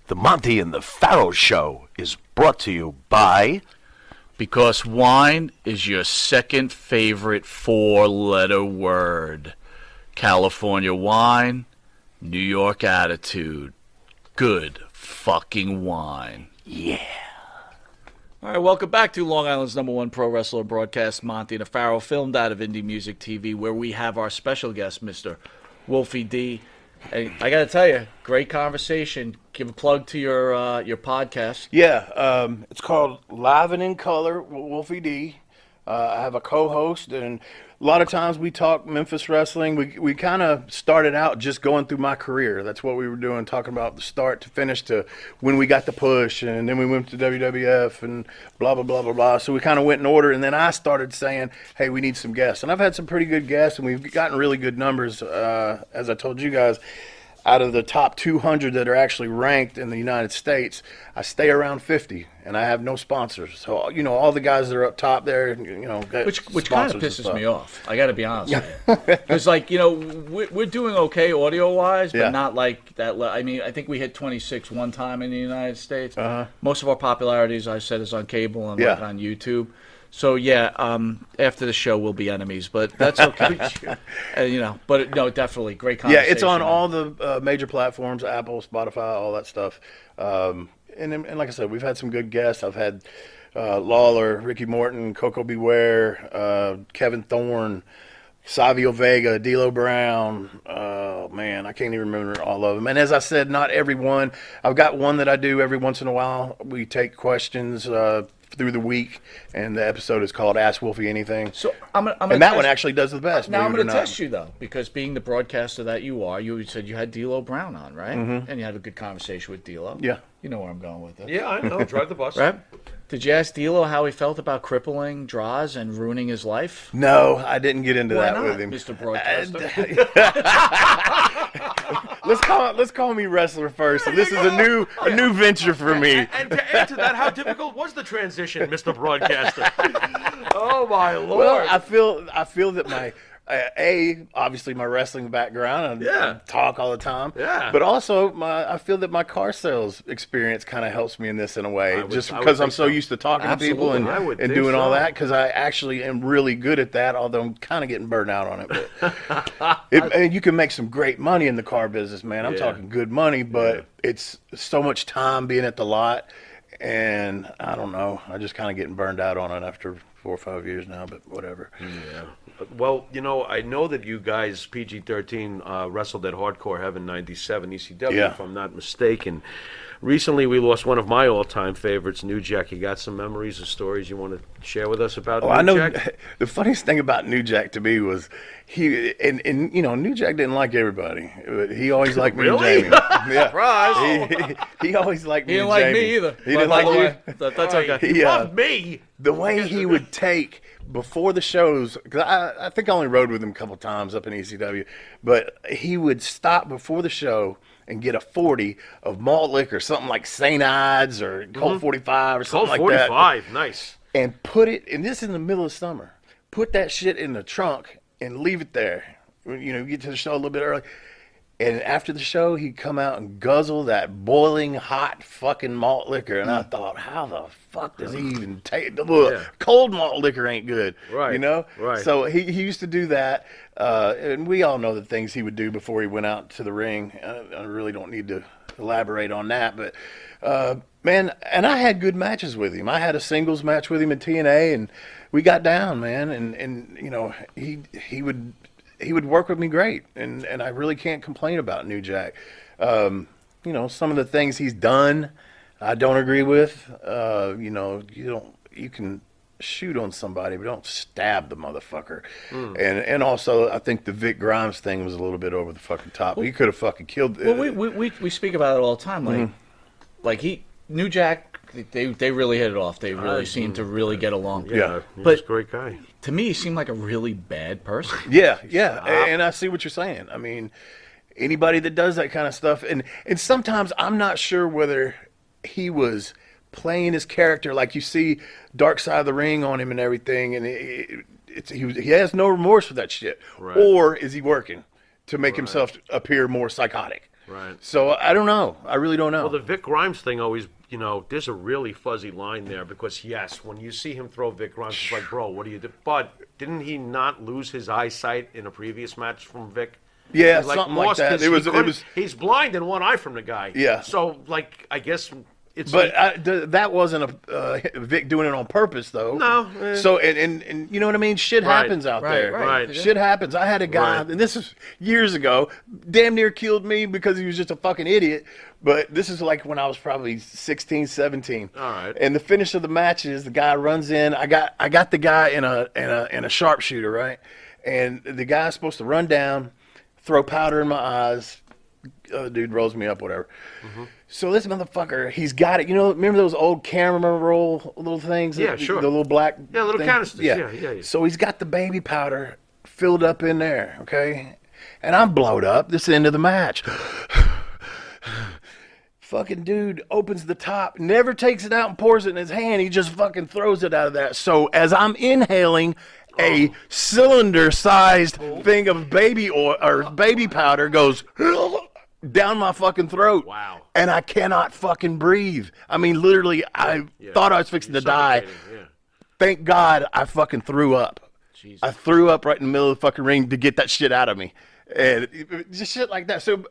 The Monty and the Pharaoh Show is brought to you by... Because wine is your second favorite four-letter word. California wine, New York attitude. Good fucking wine. Yeah. All right, welcome back to Long Island's #1 pro wrestler broadcast, Monty and the Pharaoh, filmed out of Indie Music TV, where we have our special guest, Mr. Wolfie D. Hey, I got to tell you, great conversation. Give a plug to your podcast. Yeah, it's called Live and in Color with Wolfie D. I have a co-host, and a lot of times we talk Memphis wrestling. We kind of started out just going through my career. That's what we were doing, talking about the start to finish to when we got the push, and then we went to WWF and blah, blah, blah, blah, blah. So we kind of went in order, and then I started saying, hey, we need some guests. And I've had some pretty good guests, and we've gotten really good numbers, as I told you guys. Out of the top 200 that are actually ranked in the United States, I stay around 50, and I have no sponsors. So, all the guys that are up top there, Which kind of pisses me off. I got to be honest with you. Because, we're doing okay audio-wise, but not like that. I mean, I think we hit 26 one time in the United States. Most of our popularity, as I said, is on cable and on YouTube. So, after the show, we'll be enemies, but that's okay. But no, definitely, great conversation. Yeah, it's on all the major platforms, Apple, Spotify, all that stuff. and like I said, we've had some good guests. I've had Lawler, Ricky Morton, Coco Beware, Kevin Thorne, Savio Vega, D'Lo Brown. Oh man, I can't even remember all of them. And as I said, not every one. I've got one that I do every once in a while. We take questions through the week, and the episode is called "Ask Wolfie Anything." So I'm gonna and that one actually does the best. Now I'm going going to to test you though, because being the broadcaster that you are, you said you had D'Lo Brown on, right? And you had a good conversation with D'Lo. Yeah. You know where I'm going with this. Yeah, I know. Drive the bus. Right? Did you ask D'Lo how he felt about crippling Draws and ruining his life? No, I didn't get into Why that not, with him, Mr. Broadcaster? Let's call me wrestler first. So this is a new venture for me. And to add to that, how difficult was the transition, Mr. Broadcaster? Oh my Lord! Well, I feel that my obviously my wrestling background. I talk all the time. Yeah. But also I feel that my car sales experience kind of helps me in this in a way, just I would because I'm think so so. used to talking to people Absolutely. I would and think doing all so. that, because I actually am really good at that. Although I'm kind of getting burned out on it. But and you can make some great money in the car business, man. I'm talking good money, but it's so much time being at the lot, and I don't know. I just kind of getting burned out on it after 4 or 5 years now, but whatever. Yeah. Well, I know that you guys, PG-13, wrestled at Hardcore Heaven 97 ECW, if I'm not mistaken. Recently, we lost one of my all-time favorites, New Jack. You got some memories or stories you want to share with us about New I know. Jack? The funniest thing about New Jack to me was New Jack didn't like everybody. He always liked me and Really? Jamie. Yeah. Surprise! He always liked me He and didn't like Jamie. me either. He didn't like you? That's okay. He loved me. The way he would take before the shows, because I think I only rode with him a couple times up in ECW, but he would stop before the show and get a 40 of malt liquor, something like St. Ides or Colt 45 or something Colt like 45, nice. and put it, and this in the middle of summer, put that shit in the trunk and leave it there. You get to the show a little bit early. And after the show, he'd come out and guzzle that boiling hot fucking malt liquor. And I thought, how the fuck does he even take the cold malt liquor ain't good. Right, right. So he used to do that. And we all know the things he would do before he went out to the ring. I really don't need to elaborate on that. But, man, and I had good matches with him. I had a singles match with him in TNA, and we got down, man. And he would work with me great, and I really can't complain about New Jack. Some of the things he's done, I don't agree with. You can shoot on somebody, but don't stab the motherfucker. And also, I think the Vic Grimes thing was a little bit over the fucking top. He could have fucking killed. Well, we speak about it all the time. Like New Jack, they really hit it off. They really seemed to really get along. Yeah. He's a great guy. To me, he seemed like a really bad person. Yeah. And I see what you're saying. I mean, anybody that does that kind of stuff, and sometimes I'm not sure whether he was playing his character, like you see Dark Side of the Ring on him and everything, and he has no remorse for that shit. Right. Or is he working to make himself appear more psychotic? Right. So I don't know. I really don't know. Well, the Vic Grimes thing always, there's a really fuzzy line there because, yes, when you see him throw Vic Grimes, it's like, bro, what do you do? But didn't he not lose his eyesight in a previous match from Vic? Yeah, He, something like lost that. his- he's blind in one eye from the guy. Yeah. So, I guess it's... But that wasn't a Vic doing it on purpose, though. No. So and you know what I mean? Shit Right, happens out right, there. right. Shit happens. I had a guy, Right. and this is years ago, damn near killed me because he was just a fucking idiot. But this is like when I was probably 16, 17. All right. And the finish of the match is the guy runs in. I got the guy in a sharpshooter, right? And the guy's supposed to run down, throw powder in my eyes. Other dude rolls me up, whatever. So this motherfucker, he's got it. Remember those old camera roll little things? Yeah, sure. The little black. Yeah, little thing? canisters. Yeah. So he's got the baby powder filled up in there, okay? And I'm blowed up. This is the end of the match. Fucking dude opens the top, never takes it out and pours it in his hand. He just fucking throws it out of that. So as I'm inhaling a cylinder-sized thing of baby oil or baby powder goes down my fucking throat. Wow. And I cannot fucking breathe. I mean, literally, I thought I was fixing to die. Yeah. Thank God I fucking threw up. Jesus. I threw up right in the middle of the fucking ring to get that shit out of me. And just shit like that. So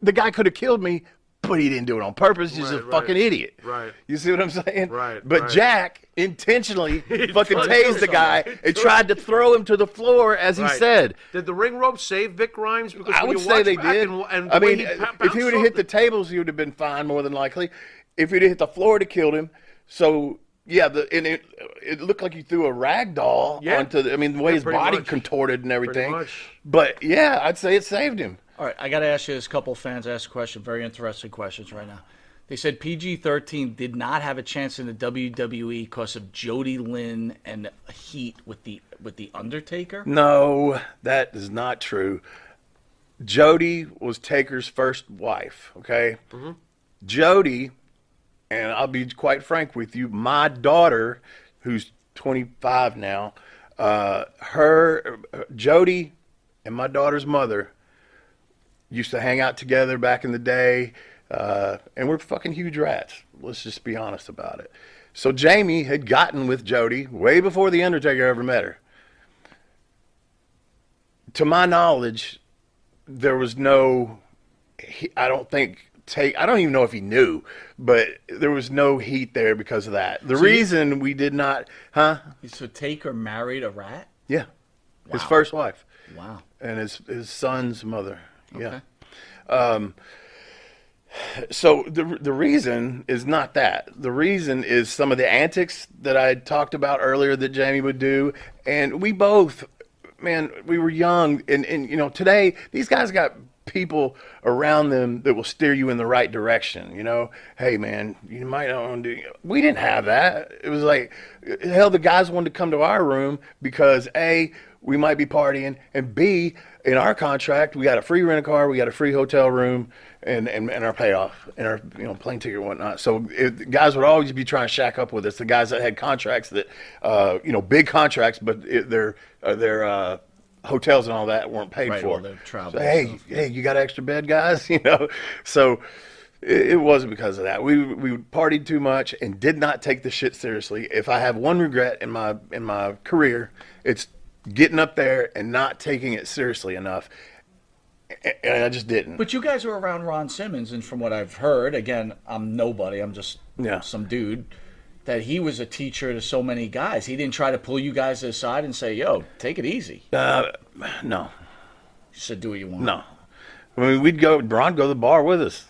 the guy could have killed me, but he didn't do it on purpose. He's just a fucking idiot. Right. You see what I'm saying? Right, But right. Jack intentionally fucking tried to tased do the guy something. and tried to throw him to the floor, as he Right. said. Did the ring rope save Vic Grimes? Because I when would you say watch they back did. and I the way mean, he if he would have hit the tables, he would have been fine, more than likely. If he'd have hit the floor, it killed him. So, yeah, it looked like he threw a rag doll onto the, I mean, the way Yeah, his pretty body much. contorted and everything. much. But, yeah, I'd say it saved him. All right, I got to ask you this. A couple fans asked a question, very interesting questions right now. They said PG-13 did not have a chance in the WWE because of Jody Lynn and heat with the Undertaker. No, that is not true. Jody was Taker's first wife, okay? Mm-hmm. Jody, and I'll be quite frank with you, my daughter, who's 25 now, Jody and my daughter's mother used to hang out together back in the day, and we're fucking huge rats. Let's just be honest about it. So Jamie had gotten with Jody way before The Undertaker ever met her. To my knowledge, there was no, I don't even know if he knew, but there was no heat there because of that. The reason we did not, So Taker married a rat? Yeah. His first wife. Wow. And his son's mother. Yeah. Okay. So the reason is not that. The reason is some of the antics that I talked about earlier that Jamie would do. And we both, man, we were young. And you know, today, these guys got people around them that will steer you in the right direction. You know, hey, man, you might not want to do. We didn't have that. It was like, hell, the guys wanted to come to our room because, A, we might be partying, and B, in our contract, we got a free rent-a-car, we got a free hotel room, and our payoff, and our plane ticket and whatnot. So guys would always be trying to shack up with us. The guys that had contracts that, big contracts, but their hotels and all that weren't paid Right, for. all their travel So, hey, you got an extra bed, guys? So it wasn't because of that. We partied too much and did not take the shit seriously. If I have one regret in my career, it's getting up there and not taking it seriously enough. And I just didn't. But you guys were around Ron Simmons, and from what I've heard, again, I'm nobody, I'm just some dude, that he was a teacher to so many guys. He didn't try to pull you guys aside and say, yo, take it easy. No. He said, do what you want. No. I mean, Ron go to the bar with us,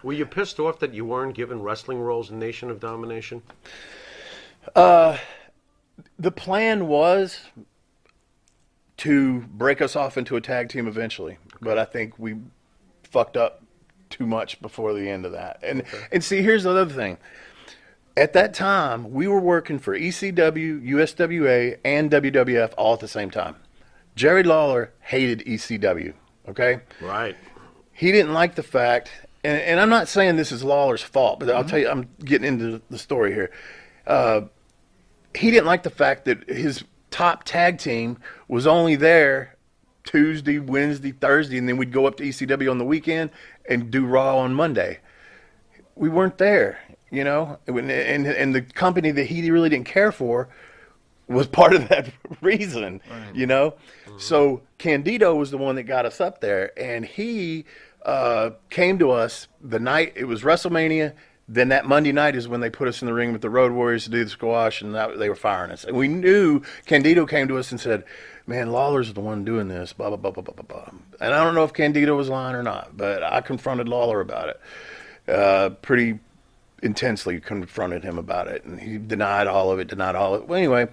Were you pissed off that you weren't given wrestling roles in Nation of Domination? The plan was to break us off into a tag team eventually, but I think we fucked up too much before the end of that. And see, here's the other thing. At that time, we were working for ECW, USWA, and WWF all at the same time. Jerry Lawler hated ECW, okay? Right. He didn't like the fact, and I'm not saying this is Lawler's fault, but I'll tell you, I'm getting into the story here. He didn't like the fact that his top tag team was only there Tuesday, Wednesday, Thursday, and then we'd go up to ECW on the weekend and do Raw on Monday. We weren't there, and the company that he really didn't care for was part of that reason, So Candido was the one that got us up there, and he came to us the night it was WrestleMania. Then that Monday night is when they put us in the ring with the Road Warriors to do the squash, and they were firing us. And we knew Candido came to us and said, man, Lawler's the one doing this, blah, blah, blah, blah, blah, blah, blah. And I don't know if Candido was lying or not, but I confronted Lawler about it. Pretty intensely confronted him about it, and he denied all of it. Well, anyway,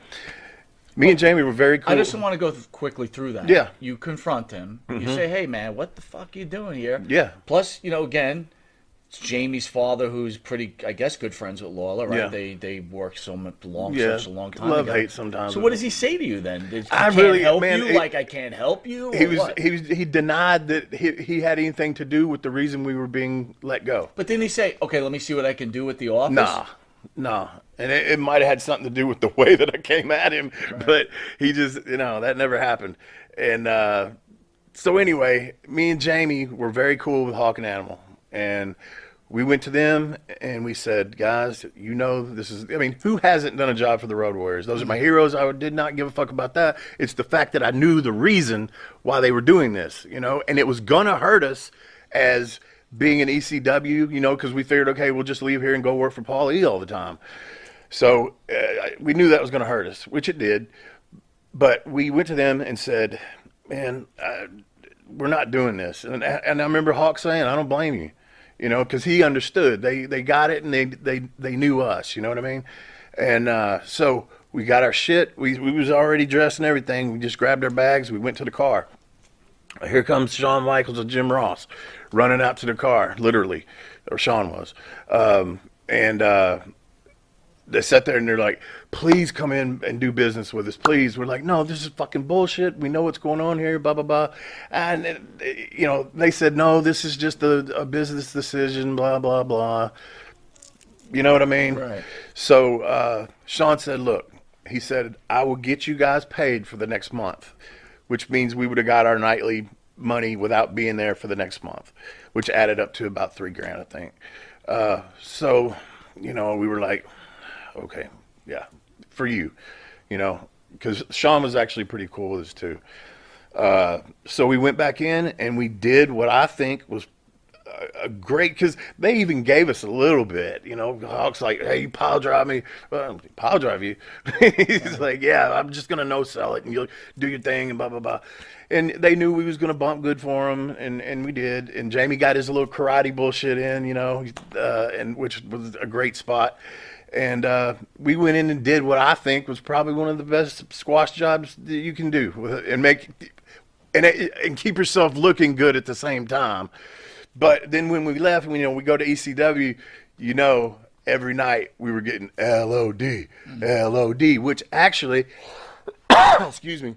me and Jamie were very cool. I just want to go quickly through that. Yeah. You confront him. You say, hey, man, what the fuck are you doing here? Yeah. Plus, again, it's Jamie's father, who's pretty, I guess, good friends with Lawler, right? Yeah. They worked such a long time Love, together. hate sometimes. So what does he say to you then? I can't help you? He denied that he had anything to do with the reason we were being let go. But didn't he say, okay, let me see what I can do with the office? Nah. And it might have had something to do with the way that I came at him, but he just, that never happened. And so anyway, me and Jamie were very cool with Hawk and Animal. And we went to them and we said, guys, this is, who hasn't done a job for the Road Warriors? Those are my heroes. I did not give a fuck about that. It's the fact that I knew the reason why they were doing this, and it was going to hurt us as being in ECW, you know, because we figured, okay, we'll just leave here and go work for Paul E all the time. So we knew that was going to hurt us, which it did. But we went to them and said, man, we're not doing this. And I remember Hawk saying, I don't blame you, you know, because he understood. They got it, and they knew us, you know what I mean? And so we got our shit. We was already dressed and everything. We just grabbed our bags. We went to the car. Here comes Shawn Michaels and Jim Ross running out to the car, literally, or Shawn was. They sat there and they're like, please come in and do business with us, please. We're like, no, this is fucking bullshit. We know what's going on here, blah, blah, blah. And, you know, they said, no, this is just a business decision, blah, blah, blah. You know what I mean? Right. So Shawn said, look, he said, I will get you guys paid for the next month, which means we would have got our nightly money without being there for the next month, which added up to about $3,000, I think. So, you know, we were like, okay, yeah, for you, you know, because Shawn was actually pretty cool with us too. So we went back in and we did what I think was a great, because they even gave us a little bit, you know. Hawk's like, hey, you pile drive me. Well, pile drive you? He's like, yeah, I'm just going to no sell it and you'll do your thing and blah, blah, blah. And they knew we was going to bump good for them, and we did. And Jamie got his little karate bullshit in, you know, and which was a great spot. And we went in and did what I think was probably one of the best squash jobs that you can do, and keep yourself looking good at the same time. But then when we left, you know, we go to ECW, you know, every night we were getting LOD, LOD, which actually, excuse me,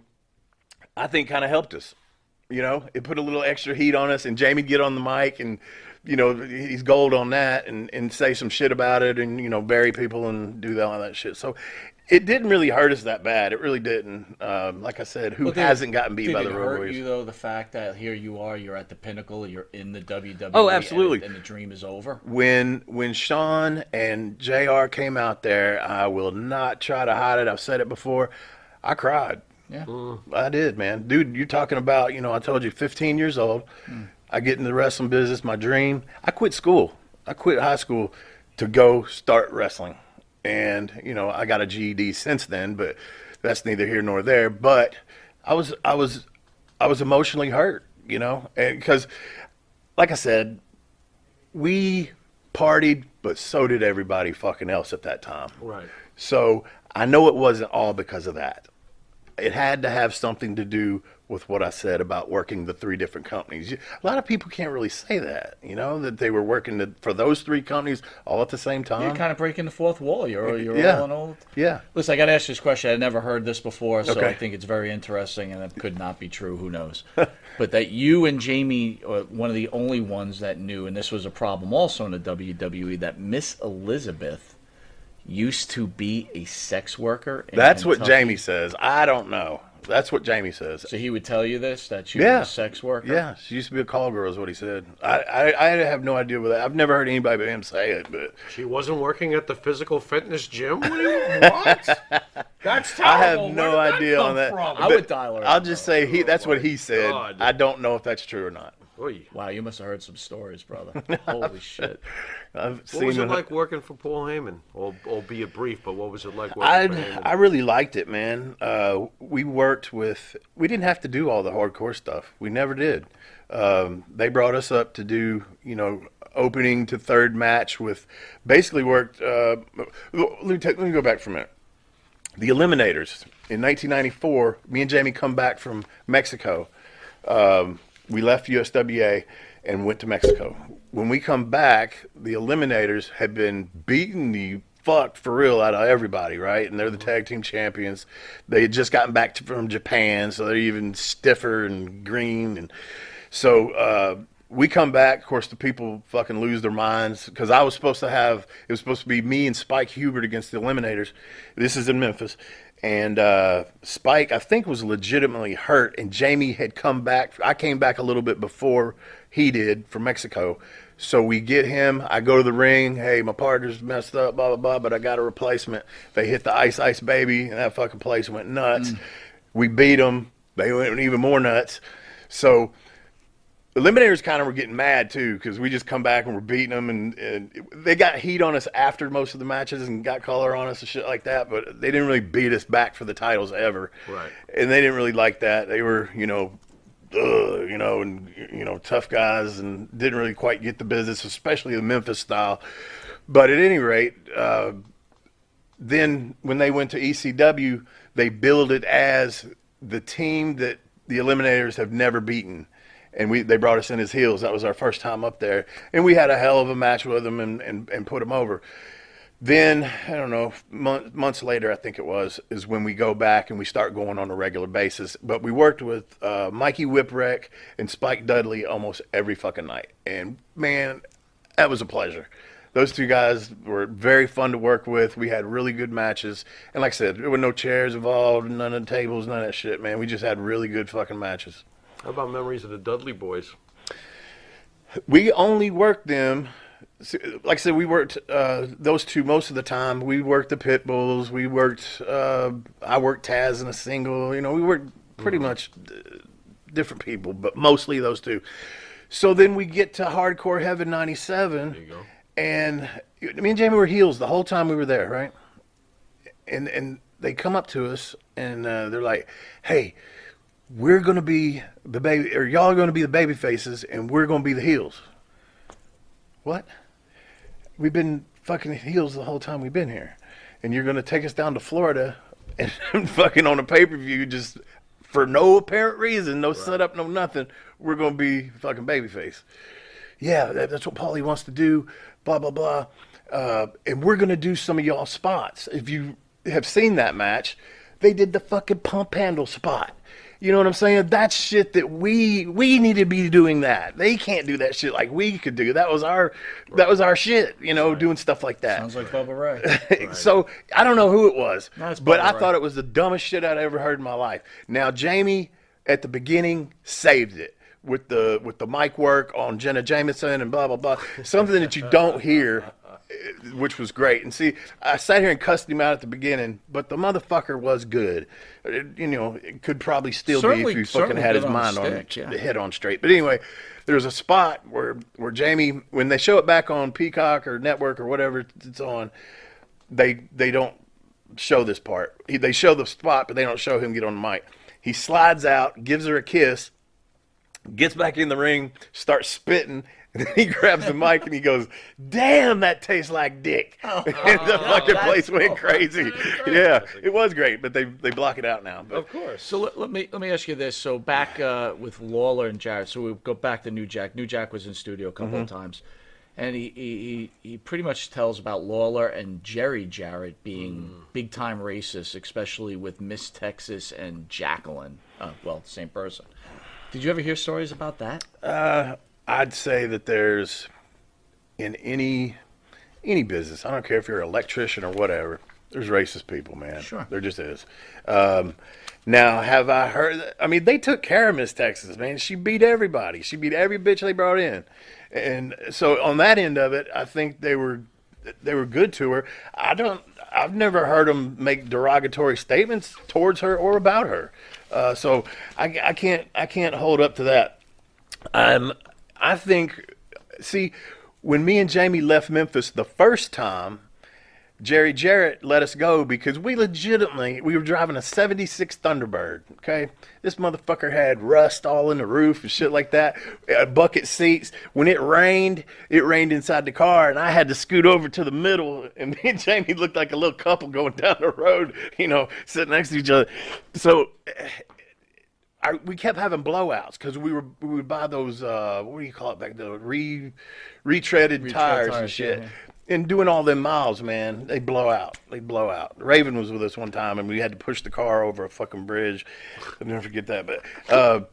I think kind of helped us. You know, it put a little extra heat on us, and Jamie get on the mic and, you know, he's gold on that and say some shit about it and, you know, bury people and do all that shit. So it didn't really hurt us that bad. It really didn't. Like I said, who hasn't gotten beat by the Road Warriors? Did it hurt you, though, the fact that here you are, you're at the pinnacle, you're in the WWE. Oh, absolutely. And the dream is over? When Shawn and JR came out there, I will not try to hide it. I've said it before. I cried. Yeah. I did, man. Dude, you're talking about, you know, I told you, 15 years old. I get in the wrestling business, my dream. I quit school. I quit high school to go start wrestling. And, you know, I got a GED since then, but that's neither here nor there. But I was emotionally hurt, you know, because, like I said, we partied, but so did everybody fucking else at that time. Right. So I know it wasn't all because of that. It had to have something to do with what I said about working the three different companies. A lot of people can't really say that, you know, that they were working for those three companies all at the same time. You're kind of breaking the fourth wall. You're all in all. Yeah. Listen, I got to ask you this question. I've never heard this before, so Okay. I think it's very interesting, and it could not be true. Who knows? But that you and Jamie are one of the only ones that knew, and this was a problem also in the WWE, that Miss Elizabeth used to be a sex worker in That's what Kentucky. Jamie says. I don't know. That's what Jamie says. So he would tell you this, that she Yeah. was a sex worker? Yeah, she used to be a call girl is what he said. I have no idea what that. I've never heard anybody but him say it, but She wasn't working at the physical fitness gym? What? That's terrible. I have Where no did that idea come on that. from? I would dial her I'll up, just say that's what he said. God. I don't know if that's true or not. Oy. Wow, you must have heard some stories, brother. Holy shit. I've What seen was it it. like working for Paul Heyman? Albeit brief, but what was it like working for Heyman? I really liked it, man. We worked with. We didn't have to do all the hardcore stuff. We never did. They brought us up to do, you know, opening to third match with. Basically worked. Let me go back for a minute. The Eliminators in 1994. Me and Jamie come back from Mexico. We left USWA and went to Mexico. When we come back, the Eliminators had been beating the fuck for real out of everybody, right? And they're the tag team champions. They had just gotten back from Japan, so they're even stiffer and green. And so we come back. Of course, the people fucking lose their minds because it was supposed to be me and Spike Hubert against the Eliminators. This is in Memphis. And Spike, I think, was legitimately hurt, and Jamie had come back. I came back a little bit before he did from Mexico. So we get him. I go to the ring. Hey, my partner's messed up, blah, blah, blah, but I got a replacement. They hit the Ice Ice Baby, and that fucking place went nuts. We beat them. They went even more nuts. So Eliminators kind of were getting mad too because we just come back and we're beating them, and they got heat on us after most of the matches and got color on us and shit like that. But they didn't really beat us back for the titles ever, Right. And they didn't really like that. They were, tough guys and didn't really quite get the business, especially the Memphis style. But at any rate, then when they went to ECW, they billed it as the team that the Eliminators have never beaten. And they brought us in as heels. That was our first time up there. And we had a hell of a match with them and put them over. Then, I don't know, months later, I think it was, is when we go back and we start going on a regular basis. But we worked with Mikey Whipwreck and Spike Dudley almost every fucking night. And, man, that was a pleasure. Those two guys were very fun to work with. We had really good matches. And like I said, there were no chairs involved, none of the tables, none of that shit, man. We just had really good fucking matches. How about memories of the Dudley boys? We only worked them. Like I said, we worked those two most of the time. We worked the Pit Bulls. We worked. I worked Taz in a single. We worked pretty much different people, but mostly those two. So then we get to Hardcore Heaven '97, There you go. and me and Jamie were heels the whole time we were there, right? And they come up to us and they're like, "Hey, we're gonna be the baby, or y'all are gonna be the baby faces, and we're gonna be the heels." What? We've been fucking heels the whole time we've been here, and you're gonna take us down to Florida and fucking on a pay-per-view just for no apparent reason, no setup, no nothing. We're gonna be fucking babyface. Yeah, that's what Paulie wants to do. Blah blah blah, and we're gonna do some of y'all spots. If you have seen that match, they did the fucking pump handle spot. You know what I'm saying? That's shit that we need to be doing that. They can't do that shit like we could do. That was our shit, doing stuff like that. Sounds like Bubba Ray. So I don't know who it was, That's but Bubba I Ray. thought it was the dumbest shit I'd ever heard in my life. Now Jamie at the beginning saved it with the mic work on Jenna Jameson and blah blah blah. Something that you don't hear, which was great. And see, I sat here and cussed him out at the beginning, but the motherfucker was good. It could probably still be if he fucking had his mind on it, the head on straight. But anyway, there's a spot where Jamie, when they show it back on Peacock or Network or whatever it's on, they don't show this part. They show the spot, but they don't show him get on the mic. He slides out, gives her a kiss, gets back in the ring, starts spitting, and then he grabs the mic and he goes, "Damn, that tastes like dick." And the fucking place went crazy. Yeah, it was great, but they block it out now. But Of course. So let me ask you this. So back with Lawler and Jarrett. So we go back to New Jack. New Jack was in studio a couple of times, and he pretty much tells about Lawler and Jerry Jarrett being big time racists, especially with Miss Texas and Jacqueline. Same person. Did you ever hear stories about that? I'd say that there's, in any business, I don't care if you're an electrician or whatever, there's racist people, man. Sure. There just is. Now, have I heard? I mean, they took care of Miss Texas, man. She beat everybody. She beat every bitch they brought in. And so on that end of it, I think they were good to her. I've never heard them make derogatory statements towards her or about her. So I can't hold up to that. I think, see, when me and Jamie left Memphis the first time, Jerry Jarrett let us go because we were driving a 76 Thunderbird, okay? This motherfucker had rust all in the roof and shit like that, bucket seats. When it rained inside the car, and I had to scoot over to the middle, and me and Jamie looked like a little couple going down the road, sitting next to each other. So we kept having blowouts because we would buy those what do you call it back then, retreaded tires and shit. Yeah. And doing all them miles, man, they blow out. Raven was with us one time, and we had to push the car over a fucking bridge. I'll never forget that. But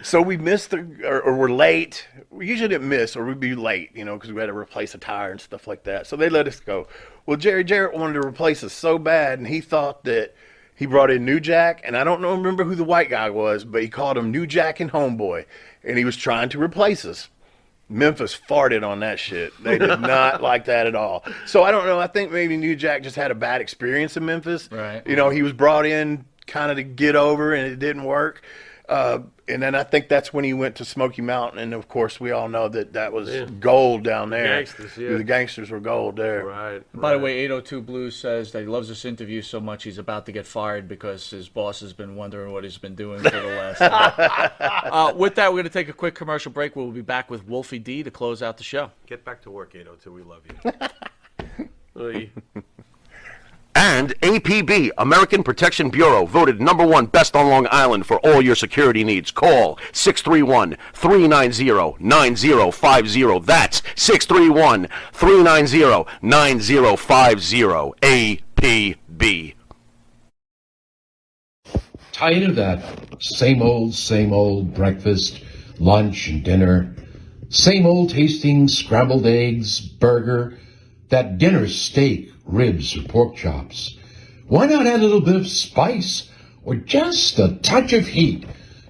so we missed or we're late. We usually didn't miss, or we'd be late, because we had to replace a tire and stuff like that. So they let us go. Well, Jerry Jarrett wanted to replace us so bad, and he thought that he brought in New Jack, and I don't remember who the white guy was, but he called him New Jack and Homeboy, and he was trying to replace us. Memphis farted on that shit. They did not like that at all. So I don't know. I think maybe New Jack just had a bad experience in Memphis. Right. He was brought in kind of to get over, and it didn't work. And then I think that's when he went to Smoky Mountain, and of course we all know that was gold down there. The gangsters were gold there. Right. By the way, 802 Blues says that he loves this interview so much he's about to get fired because his boss has been wondering what he's been doing for the last. With that, we're going to take a quick commercial break. We'll be back with Wolfie D to close out the show. Get back to work, 802. We love you. And APB, American Protection Bureau, voted #1 best on Long Island for all your security needs. Call 631-390-9050. That's 631-390-9050. APB. Tired of that same old breakfast, lunch, and dinner? Same old tasting scrambled eggs, burger, that dinner steak, ribs, or pork chops? Why not add a little bit of spice or just a touch of heat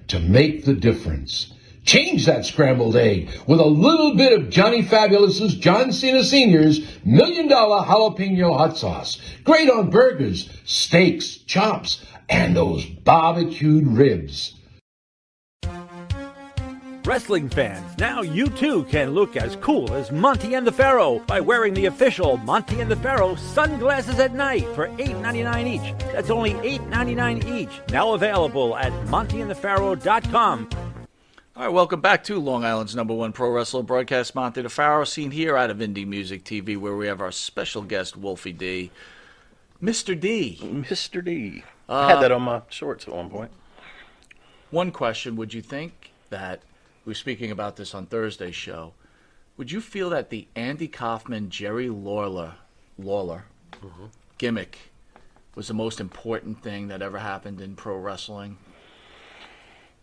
to make the difference? Change that scrambled egg with a little bit of Johnny Fabulous's John Cena Sr.'s $1 Million Jalapeno Hot Sauce. Great on burgers, steaks, chops, and those barbecued ribs. Wrestling fans, now you too can look as cool as Monty and the Pharaoh by wearing the official Monty and the Pharaoh sunglasses at night for $8.99 each. That's only $8.99 each. Now available at montyandthepharaoh.com. All right, welcome back to Long Island's #1 pro wrestler broadcast, Monty the Pharaoh, seen here out of Indie Music TV, where we have our special guest, Wolfie D. Mr. D. Mr. D. I had that on my shorts at one point. One question, would you think that, we were speaking about this on Thursday's show, would you feel that the Andy Kaufman, Jerry Lawler gimmick was the most important thing that ever happened in pro wrestling?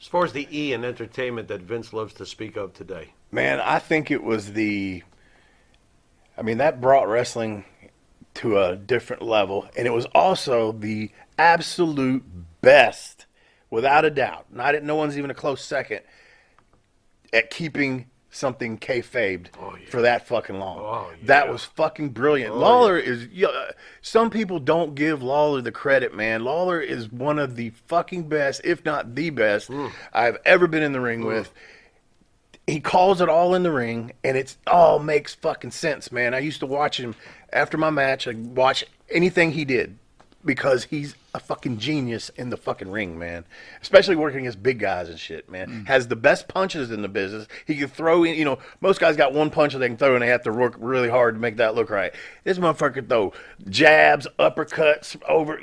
As far as the E in entertainment that Vince loves to speak of today. Man, I think it was that brought wrestling to a different level, and it was also the absolute best, without a doubt. No one's even a close second at keeping something kayfabed for that fucking long. That was fucking brilliant. Lawler is... some people don't give Lawler the credit, man. Lawler is one of the fucking best, if not the best, I've ever been in the ring with. He calls it all in the ring, and it all makes fucking sense, man. I used to watch him after my match. I'd watch anything he did because he's a fucking genius in the fucking ring, man. Especially working against big guys and shit, man. Has the best punches in the business. He can throw in, most guys got one punch that they can throw and they have to work really hard to make that look right. This motherfucker can throw jabs, uppercuts over,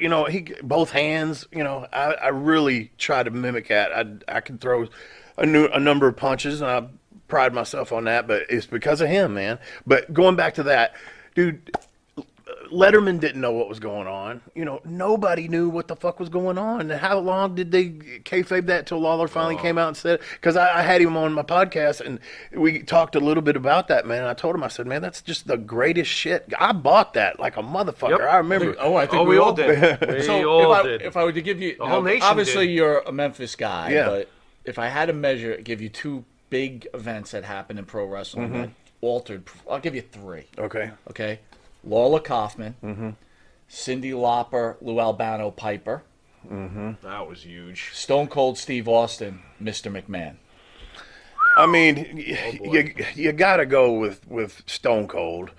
both hands. I really try to mimic that. I can throw a number of punches, and I pride myself on that, but it's because of him, man. But going back to that, dude, Letterman didn't know what was going on. Nobody knew what the fuck was going on. And how long did they kayfabe that till Lawler finally came out and said, because I had him on my podcast and we talked a little bit about that, man. And I told him, I said, man, that's just the greatest shit. I bought that like a motherfucker. Yep. I remember. I think we all did. If I were to give you, the whole nation obviously did. You're a Memphis guy, Yeah. but if I had to give you two big events that happened in pro wrestling that altered, I'll give you three. Okay. Lawler Kaufman, Cyndi Lauper, Lou Albano Piper, That was huge. Stone Cold Steve Austin, Mr. McMahon. I mean, you got to go with Stone Cold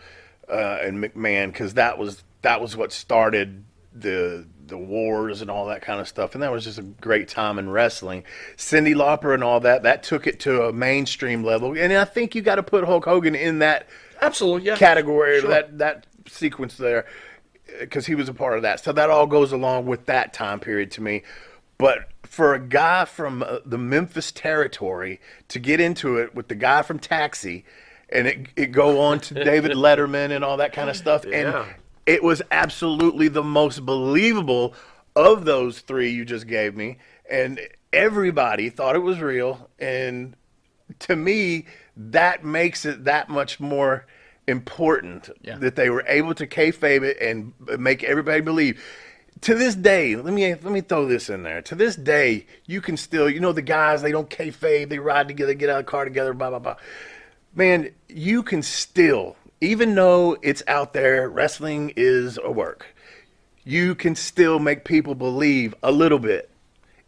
and McMahon because that was what started the wars and all that kind of stuff, and that was just a great time in wrestling. Cyndi Lauper and all that took it to a mainstream level, and I think you got to put Hulk Hogan in that category, sure. that sequence there, because he was a part of that. So that all goes along with that time period to me. But for a guy from the Memphis territory to get into it with the guy from Taxi, and it go on to David Letterman and all that kind of stuff, and it was absolutely the most believable of those three you just gave me, and everybody thought it was real. And to me, that makes it that much more important that they were able to kayfabe it and make everybody believe. To this day, let me throw this in there. To this day, you can still, the guys, they don't kayfabe, they ride together, get out of the car together, blah, blah, blah. Man, you can still, even though it's out there, wrestling is a work, you can still make people believe a little bit.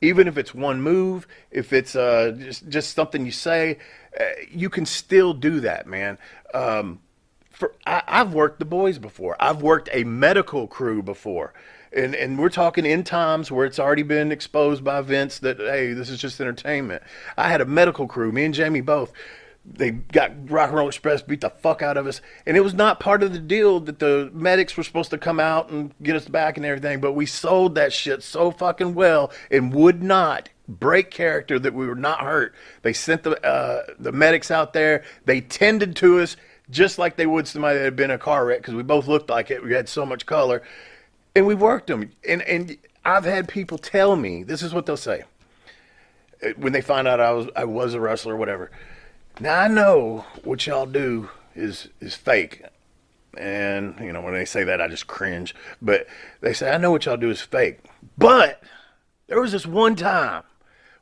Even if it's one move, if it's just something you say, you can still do that, man. I've worked the boys before. I've worked a medical crew before. And we're talking in times where it's already been exposed by Vince that, hey, this is just entertainment. I had a medical crew, me and Jamie both. They got Rock and Roll Express, beat the fuck out of us. And it was not part of the deal that the medics were supposed to come out and get us back and everything. But we sold that shit so fucking well and would not break character that we were not hurt. They sent the medics out there. They tended to us just like they would somebody that had been in a car wreck because we both looked like it. We had so much color. And we worked them. And I've had people tell me, this is what they'll say when they find out I was a wrestler or whatever. Now, I know what y'all do is fake. And, you know, when they say that, I just cringe. But they say, I know what y'all do is fake. But there was this one time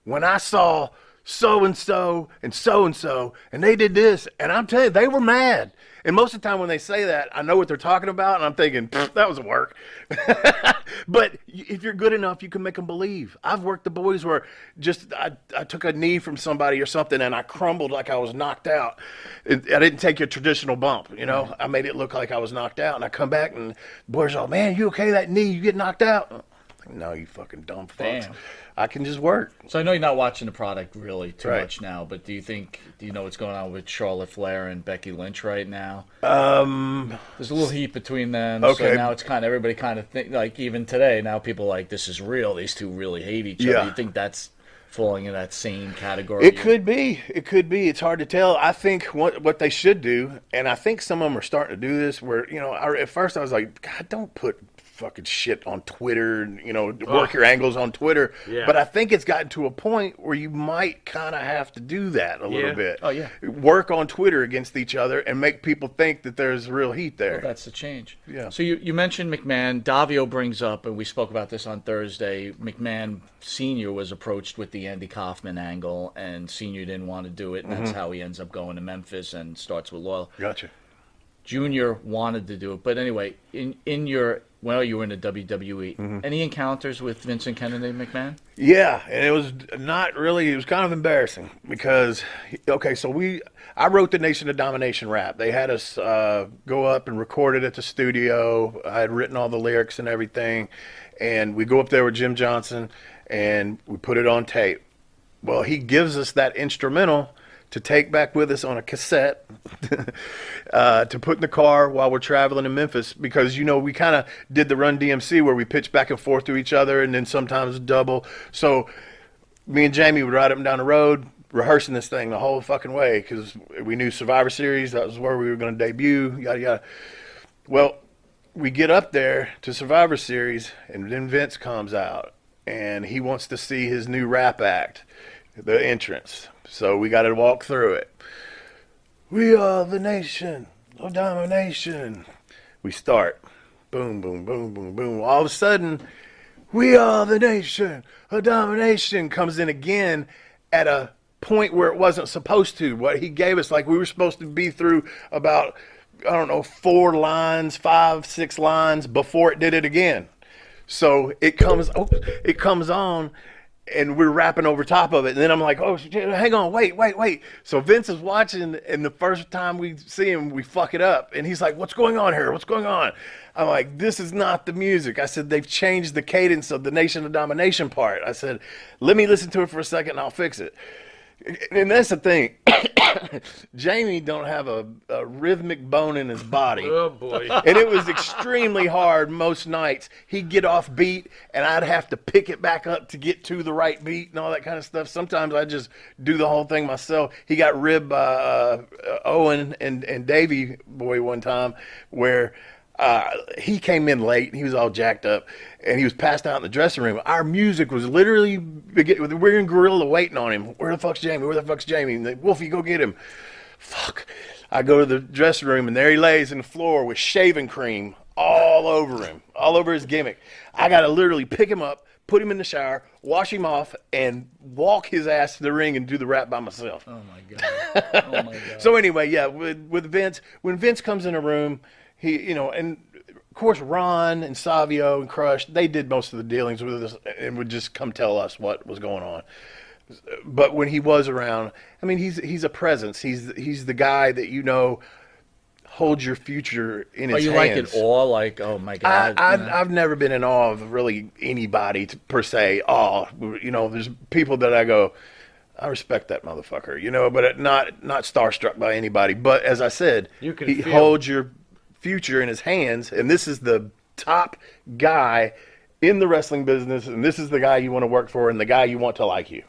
when I saw so-and-so and so-and-so, and they did this. And I'm telling you, they were mad. And most of the time when they say that, I know what they're talking about, and I'm thinking, that was work. But if you're good enough, you can make them believe. I've worked the boys where just I took a knee from somebody or something, and I crumbled like I was knocked out. I didn't take a traditional bump, you know. I made it look like I was knocked out, and I come back, and the boys are all, man, you okay, that knee, you get knocked out? No, you fucking dumb fucks. Damn. I can just work. So I know you're not watching the product really too much now, but do you know what's going on with Charlotte Flair and Becky Lynch right now? There's a little heat between them. Okay. So now it's kind of, everybody kind of think, like even today, now people are like, this is real. These two really hate each other. You think that's falling in that same category? It could be. It could be. It's hard to tell. I think what they should do, and I think some of them are starting to do this, where, you know, at first I was like, God, don't put fucking shit on Twitter, you know, work your angles on Twitter. Yeah. But I think it's gotten to a point where you might kind of have to do that a little bit. Oh, yeah. Work on Twitter against each other and make people think that there's real heat there. Well, that's the change. Yeah. So you mentioned McMahon. Davio brings up, and we spoke about this on Thursday, McMahon Sr. was approached with the Andy Kaufman angle, and Sr. didn't want to do it, and that's how he ends up going to Memphis and starts with Lawler. Gotcha. Junior wanted to do it. But anyway, you were in the WWE. Any encounters with Vincent Kennedy McMahon? Yeah, and it was not really, it was kind of embarrassing because, okay, so I wrote the Nation of Domination rap. They had us go up and record it at the studio. I had written all the lyrics and everything, and we go up there with Jim Johnson, and we put it on tape. Well, he gives us that instrumental to take back with us on a cassette to put in the car while we're traveling in Memphis because, you know, we kind of did the Run DMC where we pitched back and forth to each other and then sometimes double. So me and Jamie would ride up and down the road rehearsing this thing the whole fucking way because we knew Survivor Series, that was where we were going to debut, yada, yada. Well, we get up there to Survivor Series and then Vince comes out and he wants to see his new rap act, the entrance. So we got to walk through it. We are the nation of domination. We start. Boom, boom, boom, boom, boom. All of a sudden, we are the nation of domination comes in again at a point where it wasn't supposed to. What he gave us, like we were supposed to be through about, 4 lines, 5, 6 lines before it did it again. So it comes on. And we're rapping over top of it. And then I'm like, oh, hang on, wait. So Vince is watching, and the first time we see him, we fuck it up. And he's like, what's going on here? What's going on? I'm like, this is not the music. I said, they've changed the cadence of the Nation of Domination part. I said, let me listen to it for a second, and I'll fix it. And that's the thing. Jamie don't have a rhythmic bone in his body. Oh, boy. And it was extremely hard most nights. He'd get off beat, and I'd have to pick it back up to get to the right beat and all that kind of stuff. Sometimes I just do the whole thing myself. He got ribbed by Owen and Davey Boy one time where he came in late, and he was all jacked up, and he was passed out in the dressing room. Our music was literally, we're in gorilla waiting on him. Where the fuck's Jamie? Where the fuck's Jamie? And Wolfie, go get him. Fuck. I go to the dressing room, and there he lays on the floor with shaving cream all over him, all over his gimmick. I got to literally pick him up, put him in the shower, wash him off, and walk his ass to the ring and do the rap by myself. Oh, my God. Oh, my God. So anyway, yeah, with Vince, when Vince comes in a room, he, and of course, Ron and Savio and Crush, they did most of the dealings with us and would just come tell us what was going on. But when he was around, I mean, he's a presence. He's the guy that holds your future in his hands. Are you like in awe? Like, oh my God. I've never been in awe of really anybody per se. There's people that I go, I respect that motherfucker, but not starstruck by anybody. But as I said, he holds your future in his hands, and this is the top guy in the wrestling business, and this is the guy you want to work for and the guy you want to like you.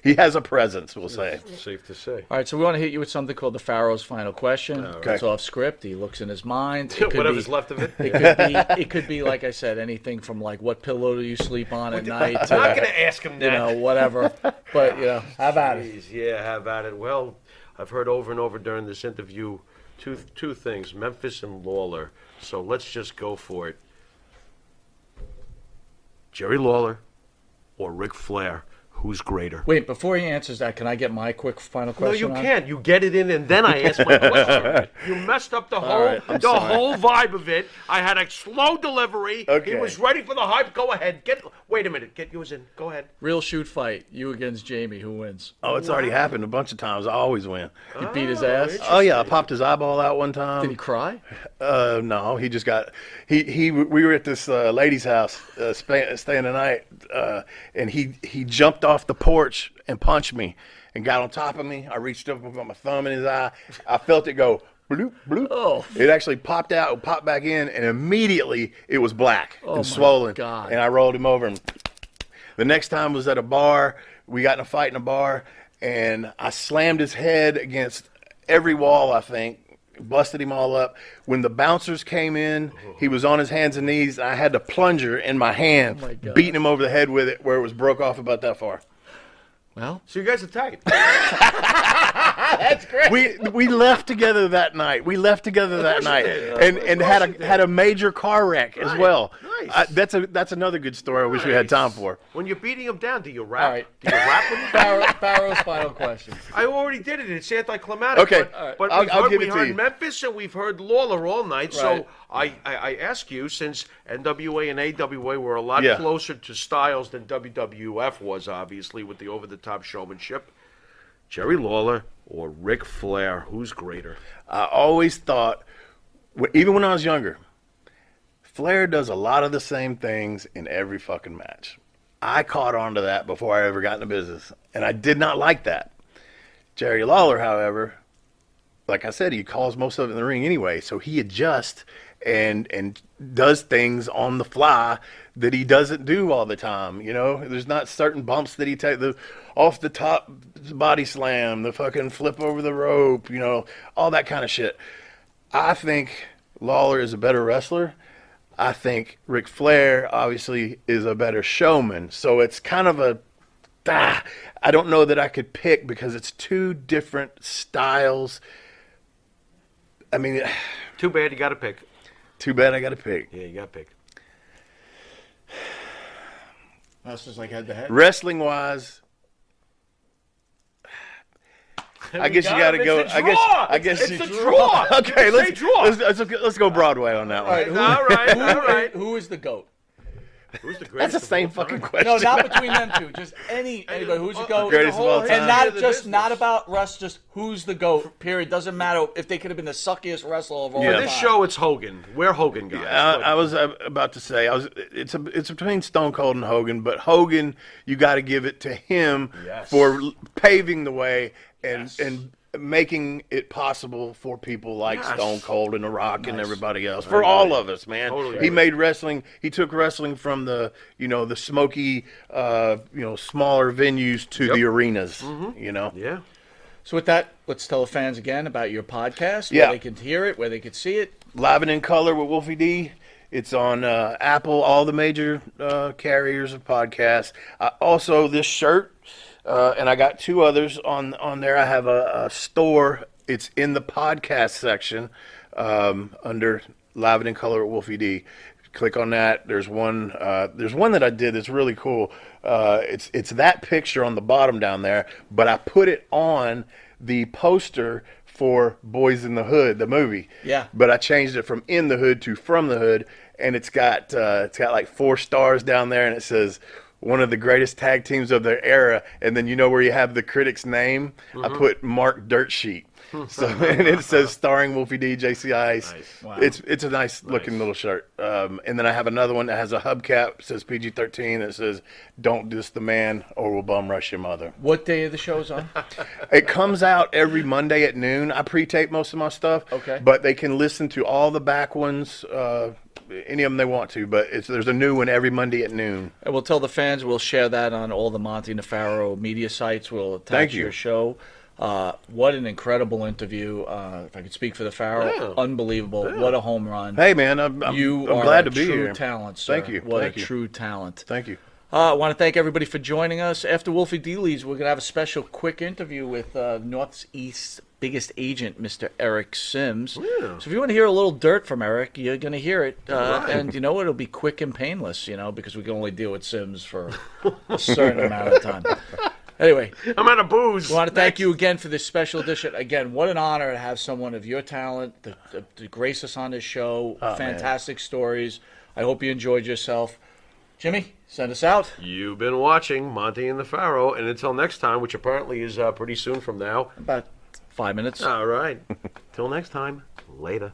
He has a presence, we'll say. Safe to say. All right, so we want to hit you with something called the Pharaoh's final question. Okay. It's off script. He looks in his mind. Whatever's left of it. It could be, like I said, anything from like what pillow do you sleep on at night. I'm not going to ask him that. Whatever. But how about it? Yeah, how about it? Well, I've heard over and over during this interview two things: Memphis and Lawler. So let's just go for it. Jerry Lawler or Ric Flair? Who's greater? Wait, before he answers that, can I get my quick final question? No, you can't. You get it in, and then I ask my question. You messed up the whole vibe of it. I had a slow delivery. Okay. He was ready for the hype. Go ahead. Wait a minute. Get yours in. Go ahead. Real shoot fight. You against Jamie. Who wins? Oh, it's already happened a bunch of times. I always win. You beat his ass? Oh, yeah. I popped his eyeball out one time. Did he cry? No, he just got... We were at this lady's house staying the night, and he jumped off the porch and punched me and got on top of me. I reached up and put my thumb in his eye. I felt it go bloop, bloop. Oh. It actually popped out, popped back in, and immediately it was black and swollen. God. And I rolled him over. And the next time was at a bar. We got in a fight in a bar, and I slammed his head against every wall, I think. Busted him all up. When the bouncers came in, he was on his hands and knees. I had the plunger in my hand, beating him over the head with it where it was broke off about that far. Well, So you guys are tight. that's great. We left together that night. And had a major car wreck as well. Nice. That's another good story. I wish we had time for. When you're beating him down, do you rap? All right. Do you rap when you Pharaoh's final question. I already did it. It's anticlimactic. Okay. But I'll give we it to heard you. Memphis and we've heard Lawler all night. Right. So I ask you, since NWA and AWA were a lot Yeah. closer to styles than WWF was, obviously, with the over-the-top showmanship, Jerry Lawler or Ric Flair, who's greater? I always thought, even when I was younger, Flair does a lot of the same things in every fucking match. I caught on to that before I ever got into business, and I did not like that. Jerry Lawler, however, like I said, he calls most of it in the ring anyway, so he adjusts and does things on the fly that he doesn't do all the time. There's not certain bumps that he takes, the off the top body slam, the fucking flip over the rope, all that kind of shit. I think Lawler is a better wrestler. I think Ric Flair obviously is a better showman. So it's kind of I don't know that I could pick because it's two different styles. I mean, Too bad you got to pick. Too bad I got to pick. Yeah, you got to pick. That's just like head to head. Wrestling wise, I guess you got to go. I guess it's you a draw. Okay, It's a draw. let's go Broadway on that one. All right. Who is the GOAT? Who's the greatest? That's the same of all fucking time? question. No, not between them two. Just anybody. Who's the GOAT? Greatest of all time. And not about Russ. Just who's the GOAT. Period. Doesn't matter if they could have been the suckiest wrestler of all For time. this show, it's Hogan. We're Hogan guys. I was about to say it's between Stone Cold and Hogan, but Hogan, you got to give it to him for paving the way and making it possible for people like Stone Cold and The Rock and everybody else, for all of us, man. Totally. He made wrestling. He took wrestling from the the smoky, smaller venues to the arenas. Yeah. So with that, let's tell the fans again about your podcast, Yeah. where they can hear it, where they can see it. Live and in Color with Wolfie D. It's on Apple, all the major carriers of podcasts. Also, this shirt, and I got two others on there. I have a store. It's in the podcast section under Live and in Color with Wolfie D. Click on that. There's one that I did that's really cool. It's that picture on the bottom down there, but I put it on the poster for Boys in the Hood, the movie. Yeah. But I changed it from In the Hood to From the Hood, and it's got like 4 stars down there, and it says one of the greatest tag teams of their era. And then where you have the critic's name, I put Mark Dirtsheet. So and it says starring Wolfie D, JC Ice. Nice. Wow. It's a nice looking little shirt. And then I have another one that has a hubcap, says PG-13, that says "Don't diss the man or we'll bum rush your mother." What day of the show is on? It comes out every Monday at noon. I pre-tape most of my stuff. Okay. But they can listen to all the back ones, any of them they want to. But there's a new one every Monday at noon. And we'll tell the fans, we'll share that on all the Monty Nefaro media sites. We'll attach Thank you. your show. What an incredible interview. If I could speak for the Pharaoh, unbelievable. What a home run. Hey, man, I'm glad to be true here. Talent, sir. Thank you. What Thank a you. true talent. Thank you. I want to thank everybody for joining us. After Wolfie D leaves, we're going to have a special quick interview with Northeast's biggest agent, Mr. Eric Sims. So if you want to hear a little dirt from Eric, you're going to hear it. And it'll be quick and painless, because we can only deal with Sims for a certain amount of time. Anyway, I'm out of booze. I want to thank you again for this special edition. Again, what an honor to have someone of your talent to grace us on this show. Fantastic stories. I hope you enjoyed yourself. Jimmy, send us out. You've been watching Monty and the Pharaoh, and until next time, which apparently is pretty soon from now. About 5 minutes. All right. Till next time. Later.